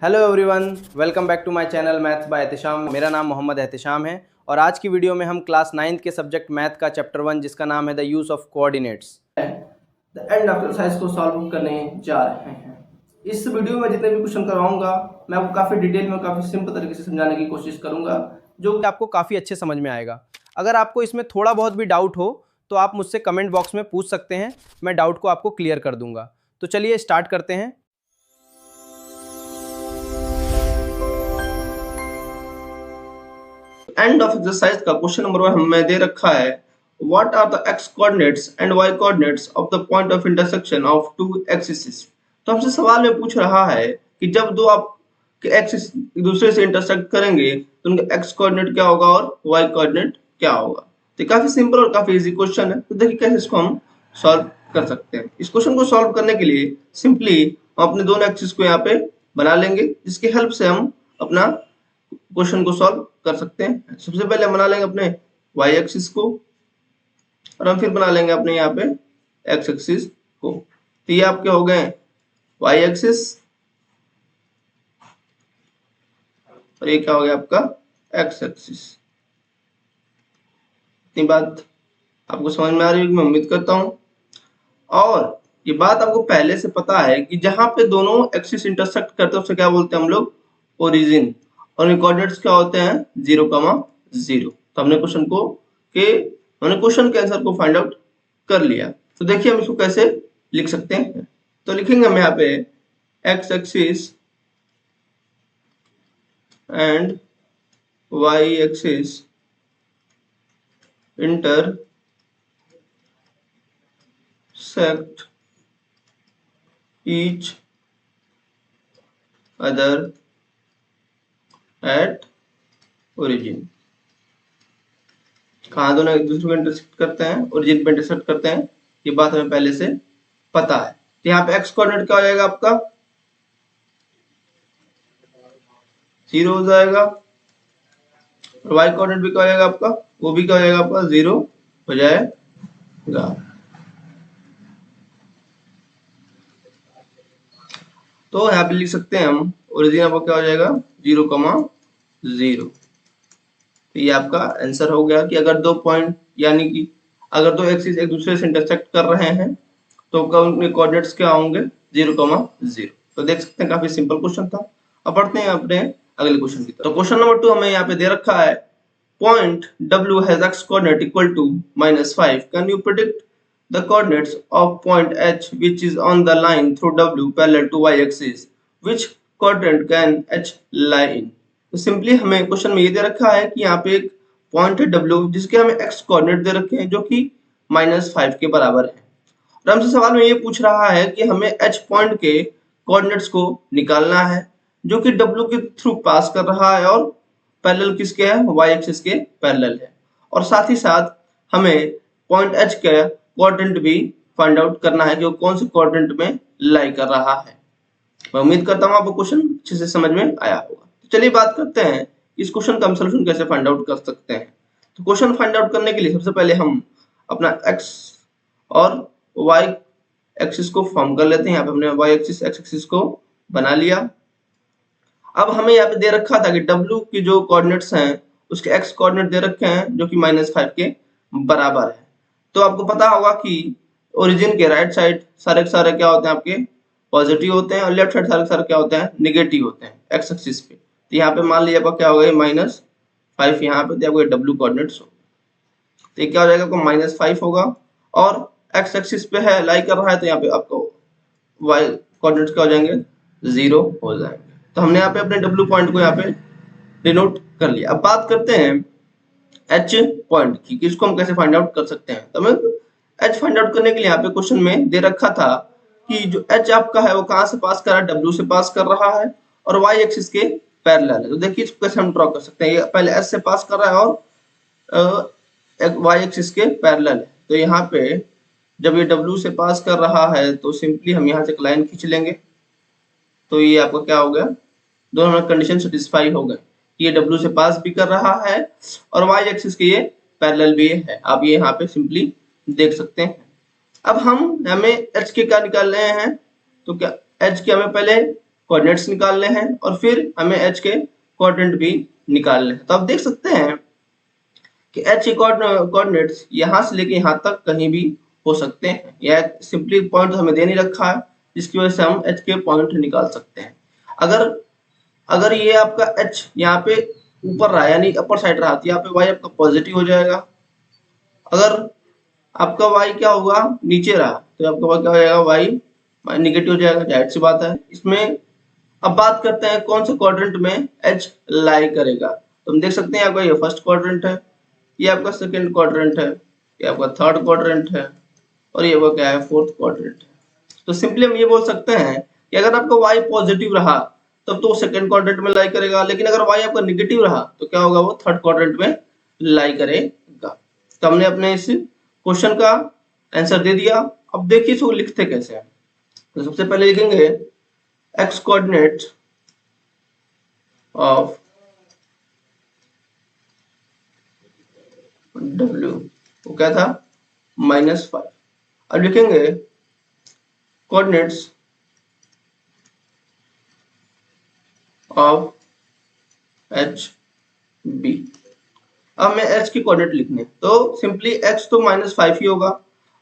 Hello everyone, welcome back to my channel maths by Ehtisham. मेरा नाम मोहम्मद एहतिशाम है और आज की वीडियो में हम क्लास 9th के सब्जेक्ट मैथ का चैप्टर 1 जिसका नाम है the use of coordinates the end of exercise को सॉल्व करने जा रहे हैं। इस वीडियो में जितने भी क्वेश्चन करवाऊंगा मैं आपको काफ़ी डिटेल में काफ़ी सिंपल तरीके से समझाने की कोशिश करूंगा जो आपको काफ़ी अच्छे समझ में आएगा। अगर आपको इसमें थोड़ा बहुत भी डाउट हो तो आप मुझसे कमेंट बॉक्स में पूछ सकते हैं, मैं डाउट को आपको क्लियर कर दूंगा। तो चलिए स्टार्ट करते हैं। एंड ऑफ एक्सरसाइज का क्वेश्चन नंबर 1 हमें दे रखा है what are the x coordinates and y coordinates of the point of intersection of two axis. तो हमसे सवाल में पूछ रहा है कि जब दो आपके एक्सिस एक दूसरे से इंटरसेक्ट करेंगे तो उनका एक्स कोऑर्डिनेट क्या होगा और वाई कोऑर्डिनेट क्या होगा। तो काफी सिंपल और काफी इजी क्वेश्चन है। तो देखिए कैसे इसको हम सॉल्व कर सकते हैं। इस क्वेश्चन को सॉल्व करने के लिए सिंपली हम अपने दोनों एक्सिस को यहाँ पे बना लेंगे जिसकी हेल्प से हम अपना क्वेश्चन को सॉल्व कर सकते हैं। सबसे पहले हम बना लेंगे अपने y एक्सिस को और हम फिर बना लेंगे अपने यहाँ पे x एक्सिस को। तो ये आपके हो गए y एक्सिस और ये क्या हो गया आपका x एक्सिस। इतनी बात आपको समझ में आ रही होगी मैं उम्मीद करता हूँ। और ये बात आपको पहले से पता है कि जहां पे दोनों एक्सिस इंटरसेक्ट करते हैं उसे क्या बोलते हैं हम लोग ओरिजिन, और कोऑर्डिनेट्स क्या होते हैं 0,0। तो हमने क्वेश्चन के आंसर को फाइंड आउट कर लिया। तो देखिए हम इसको कैसे लिख सकते हैं। तो लिखेंगे हम यहाँ पे x axis and y axis intersect each other at origin। कहाँ दोनों एक दूसरे को इंटरसेक्ट करते हैं, ओरिजिन पे इंटरसेक्ट करते हैं, ये बात हमें पहले से पता है। तो यहाँ पे x कोऑर्डिनेट क्या हो जाएगा आपका 0 हो जाएगा और y कोऑर्डिनेट भी क्या हो जाएगा आपका, वो भी क्या हो जाएगा आपका 0 हो जाएगा। तो यहाँ पे लिख सकते हैं हम ओरिजिन आपका क्या हो जाएगा 0,0। तो ये आपका आंसर हो गया कि अगर दो पॉइंट यानी कि अगर दो एक्सिस एक दूसरे से इंटरसेक्ट कर रहे हैं तो उनके कोऑर्डिनेट्स क्या होंगे 0,0। तो देख सकते हैं काफी सिंपल क्वेश्चन था। अब बढ़ते हैं अपने अगले क्वेश्चन की तरफ। तो क्वेश्चन नंबर 2 हमें यहाँ पे दे रखा है point W has x coordinate equal to -5. Can you predict the coordinates of point H which is on the line through W parallel to y axis? Which quadrant can H lie in? तो simply हमें question में ये दे रखा है कि यहाँ पे एक पॉइंट है W जिसके हमें x कोऑर्डिनेट दे रखे हैं जो कि -5 के बराबर है। और हमसे सवाल में ये पूछ रहा है कि हमें H पॉइंट के कोऑर्डिनेट्स को निकालना है जो कि W के थ्रू पास कर रहा है और पैरेलल किसके है y एक्सिस के पैरेलल है। और साथ ही साथ हमें पॉइंट H का कोऑर्डिनेट भी फाइंड आउट करना है कि वो कौन से कोऑर्डिनेट में लाई कर रहा है। मैं उम्मीद करता हूँ आपको क्वेश्चन अच्छे से समझ में आया होगा। तो चलिए बात करते हैं इस क्वेश्चन का हम सोल्यूशन कैसे फाइंड आउट कर सकते हैं। तो क्वेश्चन फाइंड आउट करने के लिए सबसे पहले हम अपना x और y एक्सिस को फॉर्म कर लेते हैं। यहाँ पे हमने y एक्सिस x एक्सिस को बना लिया। अब हमें यहाँ पे दे रखा था कि W की जो कोऑर्डिनेट्स हैं उसके x कोऑर्डिनेट दे रखे हैं जो कि -5 के बराबर है। तो आपको पता होगा कि ओरिजिन के राइट साइड सारे के सारे क्या होते हैं आपके पॉजिटिव होते हैं और लेफ्ट साइड सारे के सारे क्या होते हैं नेगेटिव होते हैं x एक्सिस पे। तो यहाँ पे मान लीजिए आपका क्या होगा -5 यहाँ पे आपको W कोऑर्डिनेट्स होगा। तो ये क्या हो जाएगा आपको -5 होगा और x एक्सिस पे है लाई कर रहा है तो यहाँ पे आपको y कोऑर्डिनेट्स क्या हो जाएंगे 0 हो जाएंगे। तो हमने यहाँ पे अपने W पॉइंट को यहाँ पे डिनोट कर लिया। अब बात करते हैं H पॉइंट की, इसको हम कैसे फाइंड आउट कर सकते हैं। तो हमें H फाइंड आउट करने के लिए यहाँ पे क्वेश्चन में दे रखा था कि जो H आपका है वो कहाँ से पास कर रहा है W से पास कर रहा है और y एक्सिस के पैरेलल है। तो देखिए इसको कैसे हम ड्रॉ कर सकते हैं। ये पहले S से पास कर रहा है और y एक्सिस के पैरेलल है। तो यहाँ पे जब ये W से पास कर रहा है तो सिंपली हम यहाँ से एक लाइन खींच लेंगे। तो ये आपका क्या हो गया दोनों कंडीशन सेटिस्फाई हो गए। ये W से पास भी कर रहा है और y एक्सिस के ये पैरेलल भी है। आप ये यहाँ पे सिंपली देख सकते हैं। अब हमें h के क्या निकाल रहे हैं तो क्या h के हमें पहले कोऑर्डिनेट्स निकालने हैं और फिर हमें h के कोऑर्डिनेट भी निकालने हैं। तो आप देख सकते हैं कि h के कोऑर्डिनेट्स यहाँ से लेके यहाँ तक कहीं भी हो सकते हैं। यह सिंपली पॉइंट हमें दे नहीं रखा है, जिसकी वजह से हम h के पॉइंट निकाल सकते हैं। अगर ये आपका h यहाँ पे ऊपर रहा यानी अपर साइड रहा तो यहाँ पे y आपका पॉजिटिव हो जाएगा। अगर आपका y क्या होगा, नीचे रहा तो आपका y क्या हो जाएगा, y निगेटिव हो जाएगा, जाहिर सी बात है। इसमें अब बात करते हैं कौन से क्वाड्रेंट में h लाई करेगा। तो हम देख सकते हैं आपका ये फर्स्ट क्वाड्रेंट है, ये आपका सेकंड क्वाड्रेंट है, ये आपका थर्ड क्वाड्रेंट है और ये वो क्या है, फोर्थ क्वाड्रेंट है। तो सिंपली हम ये बोल सकते हैं कि अगर आपका y पॉजिटिव रहा तब तो सेकंड क्वाड्रेंट में लाई करेगा, लेकिन अगर y आपका निगेटिव रहा तो क्या होगा, वो थर्ड क्वाड्रेंट में लाई करेगा। तो हमने अपने इस क्वेश्चन का आंसर दे दिया। अब देखिए इसको लिखते कैसे हैं। तो सबसे पहले लिखेंगे x कोऑर्डिनेट ऑफ w, वो क्या था, -5। अब लिखेंगे कोऑर्डिनेट्स ऑफ एच बी। अब मैं h की कोऑर्डिनेट लिखने, तो सिंपली x तो -5 ही होगा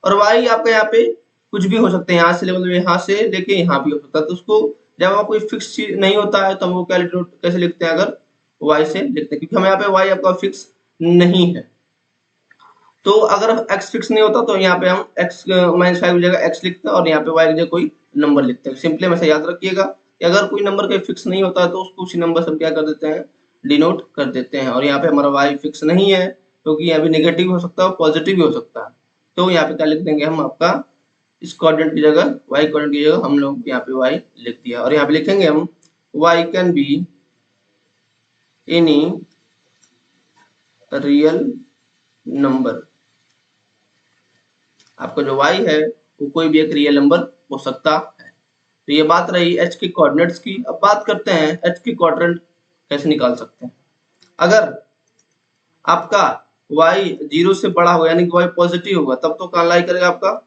और y आपका यहाँ पे कुछ भी हो सकते हैं, यहाँ से मतलब यहाँ से लेके यहाँ भी हो सकता है। तो उसको जब आप कोई फिक्स चीज नहीं होता है तो हम वो कैसे लिखते हैं, अगर y से लिखते हैं, क्योंकि हमें यहाँ पे y आपका फिक्स नहीं है। तो अगर x फिक्स नहीं होता तो यहाँ पे हम x -5 की जगह x लिखते हैं और यहाँ पे y की जगह कोई नंबर लिखते हैं। सिंपली हमेशा याद रखिएगा कि अगर कोई नंबर का फिक्स नहीं होता है तो उसको उसी नंबर से हम क्या कर देते हैं, डिनोट कर देते हैं। और यहाँ पे हमारा y फिक्स नहीं है क्योंकि यहाँ भी नेगेटिव हो सकता है, पॉजिटिव भी हो सकता है। तो यहाँ पे क्या लिख देंगे हम, आपका इस कोऑर्डिनेट की जगह y कोऑर्डिनेट की जगह हम लोग यहाँ पे y लिख दिया। और यहाँ पे लिखेंगे हम y can be any real number. आपका जो y है वो कोई भी एक रियल नंबर हो सकता है। तो ये बात रही h के कोऑर्डिनेट्स की। अब बात करते हैं h के क्वाड्रेंट कैसे निकाल सकते हैं। अगर आपका y 0 से बड़ा होगा यानी कि y पॉजिटिव होगा तब तो कहाँ लाई करेगा, आपका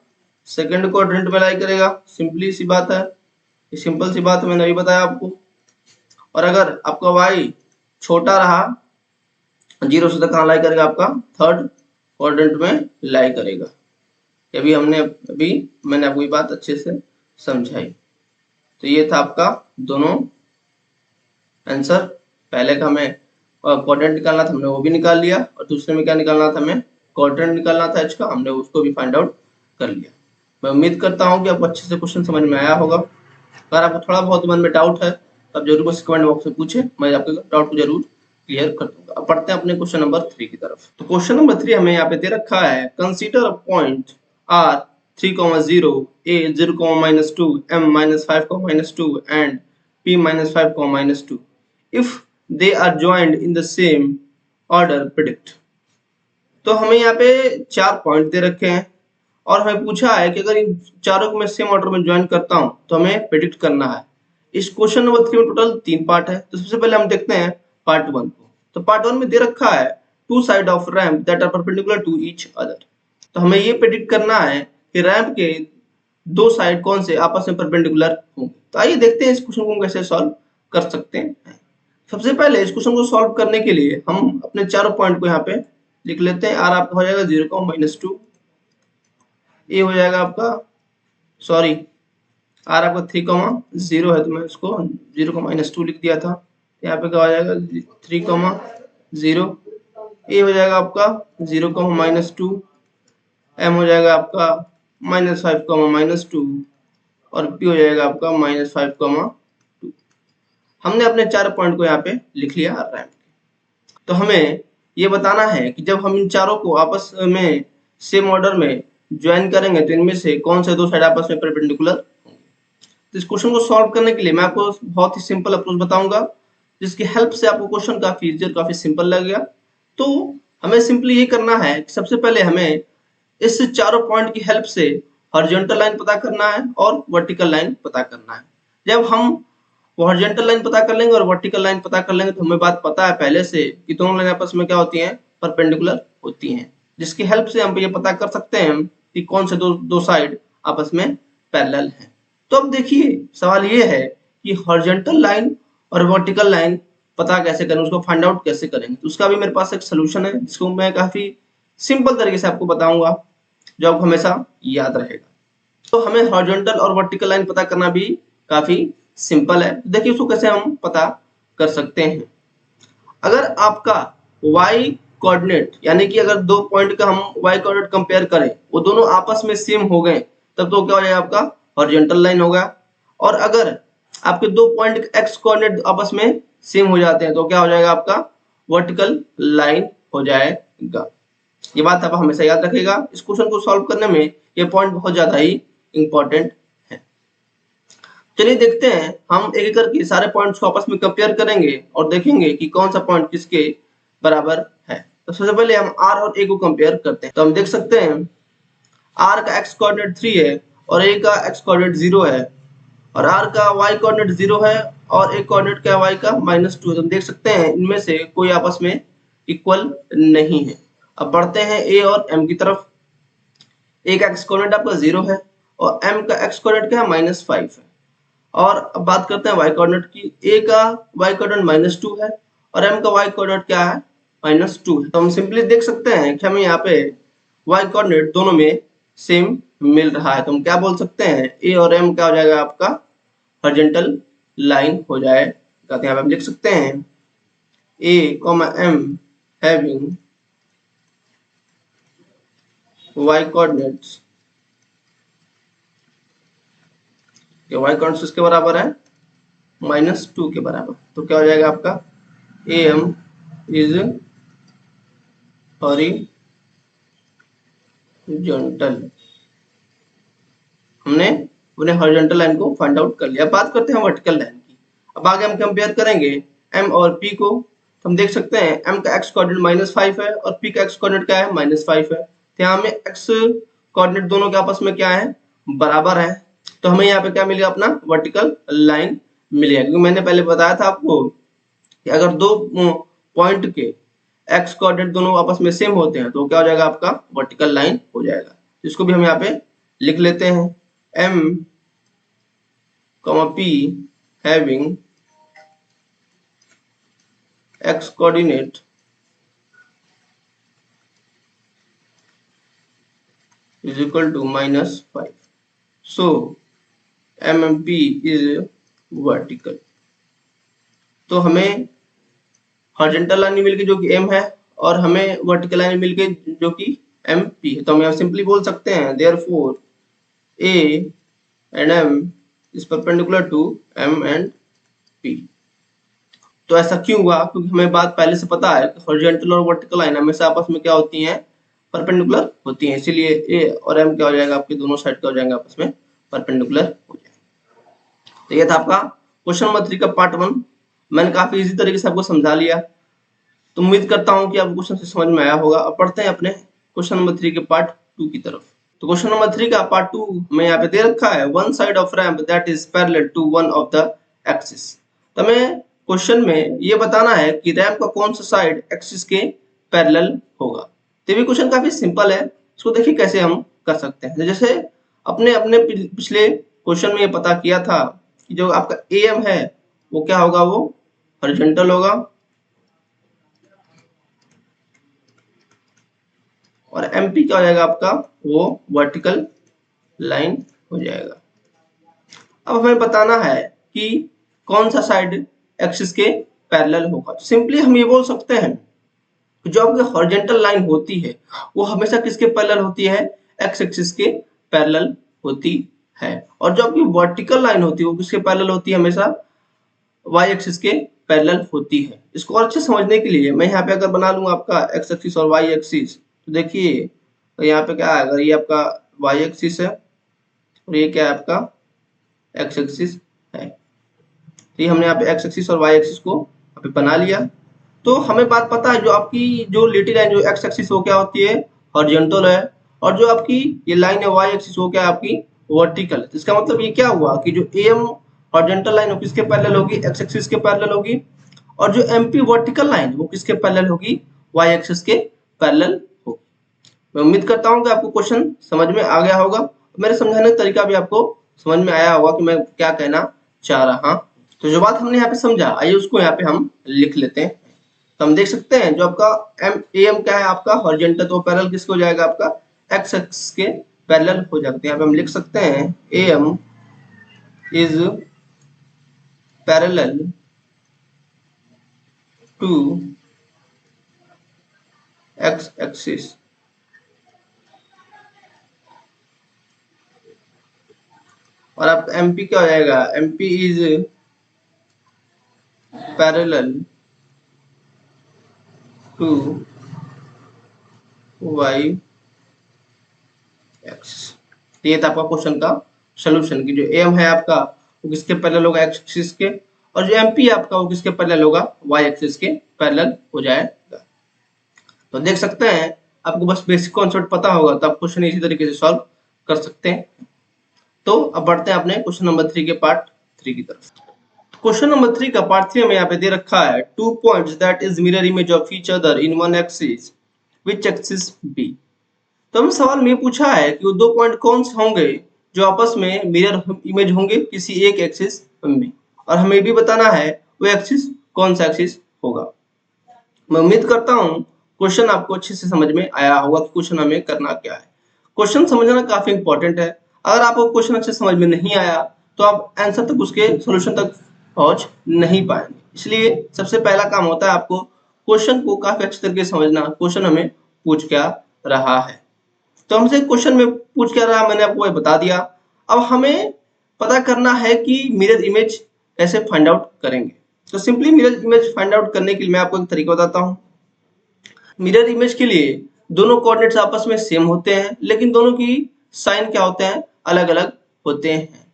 सेकंड क्वाड्रेंट में लाई करेगा। सिंपली सी बात है, ये सिंपल सी बात मैंने अभी बताया आपको। और अगर आपका y छोटा रहा 0 से, तो कहाँ लाई करेगा, आपका थर्ड क्वाड्रेंट में लाई करेगा। अभी मैंने आपको ये बात अच्छे से समझाई। तो ये था आपका दोनों आंसर। पहले का हमें क्वाड्रेंट निकालना था, हमने वो भी निकाल लिया, और दूसरे में क्या निकालना था, हमें क्वाड्रेंट निकालना था h का, हमने उसको भी फाइंड आउट कर लिया। मैं उम्मीद करता हूँ कि आपको अच्छे से क्वेश्चन समझ में आया होगा। अगर आपको थोड़ा बहुत मन में डाउट है तो आप जरूर मुझसे कमेंट बॉक्स में पूछे, मैं आपके डाउट को जरूर क्लियर कर दूंगा। अब पढ़ते हैं अपने क्वेश्चन नंबर 3 की तरफ। तो क्वेश्चन नंबर 3 हमें यहाँ पे दे रखा है, consider a point r 3,0 a 0,-2 m -5,-2 and p -5,-2 if they are joined in the same order predict। तो हमें यहाँ पे 4 पॉइंट दे रखे हैं और हमें पूछा है कि अगर इन चारों को मैं सेम ऑर्डर में ज्वाइन करता हूं तो हमें प्रेडिक्ट करना है। इस क्वेश्चन नंबर 3 में टोटल 3 पार्ट है। तो सबसे पहले हम देखते हैं पार्ट 1 को। तो पार्ट 1 में दे रखा है two side of ramp that are perpendicular to each other. तो हमें ये प्रेडिक्ट करना है कि रैंप के दो साइड कौन से आपस में परपेंडिकुलर होंगे। तो आइए देखते हैं इस क्वेश्चन को कैसे सॉल्व कर सकते हैं। सबसे पहले इस क्वेश्चन को सॉल्व करने के लिए हम अपने चारों पॉइंट को यहाँ पे लिख लेते हैं। आर आपका हो जाएगा 0,-2, ए हो जाएगा आपका, सॉरी आर आपका 3,0 है तो मैं इसको 0,-2 लिख दिया था। यहाँ पे क्या हो जाएगा 3,0, ए हो जाएगा आपका 0,-2, एम हो जाएगा आपका -5,-2 और पी हो जाएगा आपका -5,2। हमने अपने 4 पॉइंट को यहाँ पे लिख लिया रैंप। तो हमें ये बताना है कि जब हम इन चारों को आपस में सेम ऑर्डर में ज्वाइन करेंगे तो इनमें से कौन से दो साइड आपस में परपेंडिकुलर होंगे। तो इस क्वेश्चन को सॉल्व करने के लिए मैं आपको बहुत ही सिंपल अप्रोच बताऊंगा, जिसकी हेल्प से आपको क्वेश्चन काफी इजी और काफी सिंपल लगेगा। तो हमें सिंपली ये करना है कि सबसे पहले हमें इस चारों पॉइंट की हेल्प से हॉरिजॉन्टल लाइन पता करना है और वर्टिकल लाइन पता करना है। जब हम हॉरिजॉन्टल लाइन पता कर लेंगे और वर्टिकल लाइन पता कर लेंगे तो हमें बात पता है पहले से कि दोनों लाइन आपस में क्या होती हैं, परपेंडिकुलर होती हैं, जिसकी हेल्प से हम ये पता कर सकते हैं कि कौन से दो साइड आपस में पैरेलल हैं। तो अब देखिए सवाल ये है कि हॉरिजॉन्टल लाइन और वर्टिकल लाइन पता कैसे करें, उसको फाइंड आउट कैसे करेंगे। तो उसका भी मेरे पास एक सोल्यूशन है जिसको मैं काफी सिंपल तरीके से आपको बताऊंगा, जो आपको हमेशा याद रहेगा। तो हमें हॉरिजॉन्टल और वर्टिकल लाइन पता करना भी काफी सिंपल है। देखिए उसको कैसे हम पता कर सकते हैं। अगर आपका y कोऑर्डिनेट यानी कि अगर दो पॉइंट का हम y कोऑर्डिनेट कंपेयर करें, वो दोनों आपस में सेम हो गए, तब तो क्या हो जाएगा, आपका हॉरिजॉन्टल लाइन होगा। और अगर आपके दो पॉइंट x कोऑर्डिनेट आपस में सेम हो जाते हैं तो क्या हो जाएगा, आपका वर्टिकल लाइन हो जाएगा। ये बात आप हमेशा याद रखिएगा। इस क्वेश्चन को सॉल्व करने में ये पॉइंट बहुत ज्यादा ही इंपॉर्टेंट है। चलिए देखते हैं, हम एक एक करके सारे पॉइंट्स को आपस में कंपेयर करेंगे और देखेंगे कि कौन सा पॉइंट किसके बराबर है। तो सबसे पहले हम r और a को कंपेयर करते हैं। तो हम देख सकते हैं r का x कोऑर्डिनेट 3 है और a का x कोऑर्डिनेट 0 है, और r का y कोऑर्डिनेट 0 है और a कोऑर्डिनेट क्या y का -2 है। तो हम देख सकते हैं इनमें से कोई आपस में इक्वल नहीं है। अब बढ़ते हैं a और m की तरफ। a का x कोऑर्डिनेट आपका 0 है और m का x कोऑर्डिनेट क्या है, -5 है। और अब बात करते हैं y कोऑर्डिनेट की। a का y कोऑर्डिनेट -2 है और m का y कोऑर्डिनेट क्या है, -2 है। तो हम सिंपली देख सकते हैं कि हमें यहाँ पे y कोऑर्डिनेट दोनों में सेम मिल रहा है। तो हम क्या बोल सकते हैं, a और m क्या हो जाएगा, आपका हॉरिजॉन्टल लाइन हो जाएगा। तो यहाँ पे हम लिख सकते हैं a, m having y coordinates, y coordinate किसके बराबर है, -2 के बराबर। तो क्या हो जाएगा आपका am इज हॉरिजॉन्टल। हमने अपने हॉरिजॉन्टल लाइन को फाइंड आउट कर लिया। बात करते हैं वर्टिकल लाइन की। अब आगे हम कंपेयर करेंगे m और p को। तो हम देख सकते हैं m का x कोऑर्डिनेट -5 है और p का x कोऑर्डिनेट क्या है, -5 है। तो यहाँ में x कोऑर्डिनेट दोनों के आपस में क्या है, बराबर है। तो हमें यहाँ पे क्या मिलेगा, अपना वर्टिकल लाइन मिलेगा। क्योंकि मैंने पहले बताया था आपको कि अगर दो पॉइंट के x कोऑर्डिनेट दोनों आपस में सेम होते हैं तो क्या हो जाएगा, आपका वर्टिकल लाइन हो जाएगा। इसको भी हम यहाँ पे लिख लेते हैं, m, p having x coordinate is equal to -5. So m&p is vertical. तो हमें हॉरिजॉन्टल लाइन मिल गई जो कि m है और हमें वर्टिकल लाइन मिल गई जो कि mp है। तो हम यहाँ सिंपली बोल सकते हैं therefore a and m is perpendicular to m and p। तो ऐसा क्यों हुआ, क्योंकि हमें बात पहले से पता है कि हॉरिजॉन्टल और वर्टिकल लाइन हमेशा आपस में क्या होती हैं, परपेंडिकुलर होती हैं। इसीलिए a और m क्या हो जाएगा, आपके दोनों साइड क्या हो जाएंगे, आपस में परपेंडिकुलर हो जाएंगे। तो ये था आपका क्वेश्चन नंबर 3 का पार्ट 1। मैंने काफी इजी तरीके से आपको समझा लिया। तो उम्मीद करता हूँ कि आपको क्वेश्चन से समझ में आया होगा। अब पढ़ते हैं अपने क्वेश्चन नंबर 3 के पार्ट 2 की तरफ। तो क्वेश्चन नंबर 3 का पार्ट 2 में यहाँ पे दे रखा है, one side of ramp that is parallel to one of the axis. तो हमें क्वेश्चन में ये बताना है कि रैंप का कौन सा साइड एक्सिस के पैरेलल होगा। तो ये क्वेश्चन काफी सिंपल है। इसको देखिए कैसे हम कर सकते हैं। जैसे अपने अपने पिछले क्वेश्चन में ये पता किया था कि जो आपका AM है वो क्या होगा, वो हॉरिजॉन्टल होगा और MP क्या हो जाएगा आपका, वो वर्टिकल लाइन हो जाएगा। अब हमें बताना है कि कौन सा साइड एक्सिस के पैरेलल होगा। तो सिंपली हम ये बोल सकते हैं जो आपकी हॉरिजॉन्टल लाइन होती है वो हमेशा किसके पैरेलल होती है, एक्स एक्सिस के पैरेलल होती है। और जो आपकी वर्टिकल लाइन होती है वो किसके पैरेलल होती है, हमेशा y एक्सिस के पैरेलल होती है। इसको और अच्छे समझने के लिए मैं यहाँ पे अगर बना लूंगा आपका x एक्सिस और y एक्सिस, तो देखिए तो यहाँ पे क्या है, अगर ये आपका y एक्सिस है और ये क्या है, आपका x एक्सिस है। तो ये हमने यहाँ पे x एक्सिस और y एक्सिस को यहाँ पे बना लिया। तो हमें बात पता है जो आपकी जो लिटिल लाइन जो x एक्सिस वो क्या होती है, हॉरिजॉन्टल है, और जो आपकी ये लाइन है y एक्सिस वो क्या है, आपकी वर्टिकल। तो इसका मतलब ये क्या हुआ कि जो AM हॉरिजॉन्टल लाइन वो किसके पैरेलल होगी, x एक्सिस के पैरेलल होगी, और जो MP वर्टिकल लाइन वो किसके पैरेलल होगी, y एक्सिस के पैरेलल होगी। मैं उम्मीद करता हूँ कि आपको क्वेश्चन समझ में आ गया होगा। मेरे समझाने का तरीका भी आपको समझ में आया होगा कि मैं क्या कहना चाह रहा तो जो बात हमने यहाँ पे समझा, आइए उसको यहाँ पे हम लिख लेते हैं। तो हम देख सकते हैं जो आपका एम क्या है आपका हॉरिजॉन्टल, तो पैरेलल किसको हो जाएगा आपका एक्स एक्सिस के पैरेलल हो जाते हैं। यहाँ पे हम लिख सकते हैं M is parallel to x axis. और आप एमपी क्या हो जाएगा, MP is parallel to y x. ये था आपका क्वेश्चन का सोल्यूशन की जो एम है आपका वो किसके पैरेलल होगा, एक्स एक्सिस के, और जो एमपी है आपका वो किसके पैरेलल होगा, वाई एक्सिस के पैरेलल हो जाएगा। तो देख सकते हैं आपको बस बेसिक कॉन्सेप्ट पता होगा तो आप क्वेश्चन इसी तरीके से सॉल्व कर सकते हैं। तो अब बढ़ते हैं अपने क्वेश्चन नंबर 3 के पार्ट 3 की तरफ। क्वेश्चन नंबर 3 का पार्ट 3 में यहाँ पे दे रखा है two points that is mirror image of each other in one axis, which axis be. तो हमें सवाल में पूछा है कि वो दो पॉइंट कौन से होंगे जो आपस में मिरर इमेज होंगे किसी एक एक्सिस में, और हमें भी बताना है वो एक्सिस कौन सा एक्सिस होगा। मैं उम्मीद करता हूँ क्वेश्चन आपको अच्छे से समझ में आया होगा कि क्वेश्चन हमें करना क्या है। क्वेश्चन समझना काफी इंपॉर्टेंट है। अगर आपको क्वेश्चन अच्छे समझ में नहीं आया तो आप आंसर तक, उसके सॉल्यूशन तक पहुंच नहीं पाएंगे। इसलिए सबसे पहला काम होता है आपको क्वेश्चन को काफी अच्छे तरीके से समझना, क्वेश्चन हमें पूछ क्या रहा है। तो हमसे क्वेश्चन में पूछ क्या रहा मैंने आपको बता दिया। अब हमें पता करना है कि मिरर इमेज कैसे फाइंड आउट करेंगे। तो simply mirror image find out करने के लिए मैं आपको एक तरीका बताता हूँ। मिरर इमेज के लिए दोनों कोऑर्डिनेट्स आपस में सेम होते हैं, लेकिन दोनों की साइन क्या होते हैं, अलग अलग होते हैं।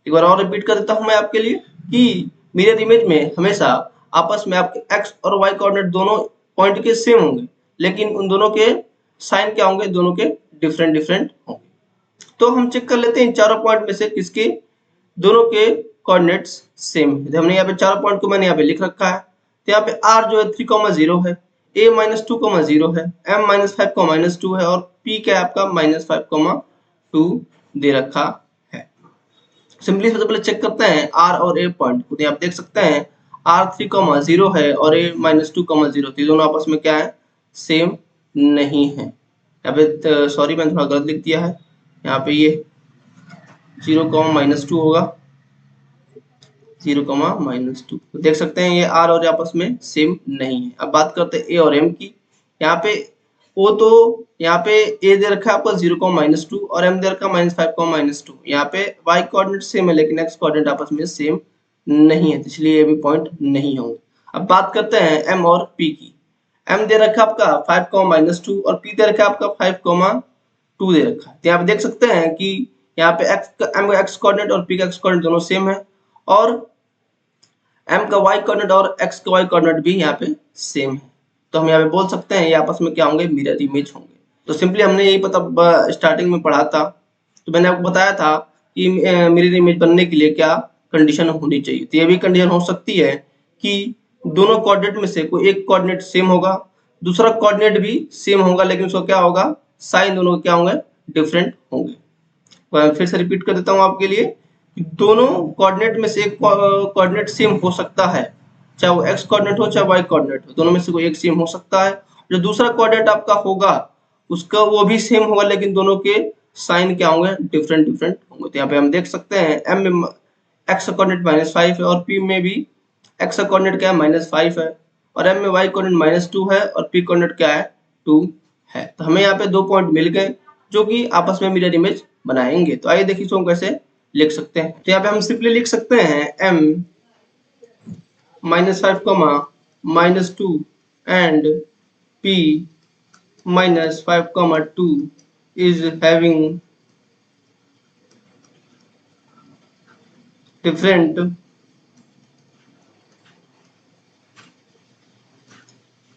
एक बार और रिपीट कर देता हूं मैं आपके लिए कि मिरर इमेज में हमेशा आपस में आपके एक्स और वाई कोऑर्डिनेट दोनों पॉइंट के सेम होंगे, लेकिन उन दोनों के साइन क्या होंगे, दोनों के डिफरेंट डिफरेंट होंगे। तो हम चेक कर लेते हैं इन चारों पॉइंट में से किसके दोनों के कोऑर्डिनेट्स सेम है। हमने यहाँ पे चारों पॉइंट को मैंने यहाँ पे लिख रखा है। तो यहाँ पे r जो है 3,0 है, a -2,0 है, m -5,-2 है, और p क्या है आपका -5,2 दे रखा है। सिंपली सबसे पहले चेक करते हैं r और a पॉइंट को। तो आप देख सकते हैं r 3,0 है और a -2,0, तो दोनों आपस में क्या है, सेम नहीं है। यहाँ पे सॉरी मैंने थोड़ा गलत लिख दिया है, यहाँ पे ये 0,-2 होगा, 0,-2। तो देख सकते हैं ये आर और आपस में सेम नहीं है। अब बात करते हैं ए और एम की। यहाँ पे ओ तो यहाँ पे ए दे रखा है आपका 0,-2 और एम दे रखा है -5,-2। यहाँ पे वाई कोऑर्डिनेट सेम है लेकिन एक्स कोऑर्डिनेट आपस में सेम नहीं है, इसलिए ये भी पॉइंट नहीं होंगे। अब बात करते हैं एम और पी की। एम दे रखा है आपका 5,-2 और पी दे रखा है आपका 5,2 दे रखा है। तो यहाँ पे देख सकते हैं कि यहाँ पे एम का एक्स कोऑर्डिनेट और पी का एक्स कोऑर्डिनेट दोनों सेम है, और एम का वाई कोऑर्डिनेट और एक्स का वाई कोऑर्डिनेट भी यहाँ पे सेम है। तो हम यहाँ पे बोल सकते हैं ये आपस में क्या होंगे, मिरर इमेज होंगे। तो सिंपली हमने यही पता स्टार्टिंग में पढ़ा था। तो मैंने आपको बताया था कि मिरर इमेज बनने के लिए क्या कंडीशन होनी चाहिए। तो ये भी कंडीशन हो सकती है कि दोनों कोऑर्डिनेट में से कोई एक कोऑर्डिनेट सेम होगा, दूसरा कोऑर्डिनेट भी सेम होगा, लेकिन उसका क्या होगा, साइन दोनों क्या होंगे, डिफरेंट होंगे। फिर से रिपीट कर देता हूँ आपके लिए, दोनों कोऑर्डिनेट में से एक कोऑर्डिनेट सेम हो सकता है, चाहे वो एक्स कोऑर्डिनेट हो चाहे वाई कोऑर्डिनेट हो, दोनों में से कोई एक सेम हो सकता है। जो दूसरा कोऑर्डिनेट आपका होगा उसका वो भी सेम होगा, लेकिन दोनों के साइन क्या होंगे, डिफरेंट डिफरेंट होंगे। तो यहाँ पे हम देख सकते हैं एम में एक्स कोऑर्डिनेट -5 है और पी में भी एक्स कोऑर्डिनेट क्या है, -5 है, और एम में वाई कोऑर्डिनेट -2 है और पी कोऑर्डिनेट क्या है, 2 है। तो हमें यहाँ पे दो पॉइंट मिल गए जो कि आपस में मिरर इमेज बनाएंगे। तो आइए देखिए इसको हम कैसे लिख सकते हैं। तो यहाँ पे हम सिंपली लिख सकते हैं m -5, -2 and p -5, 2 is having different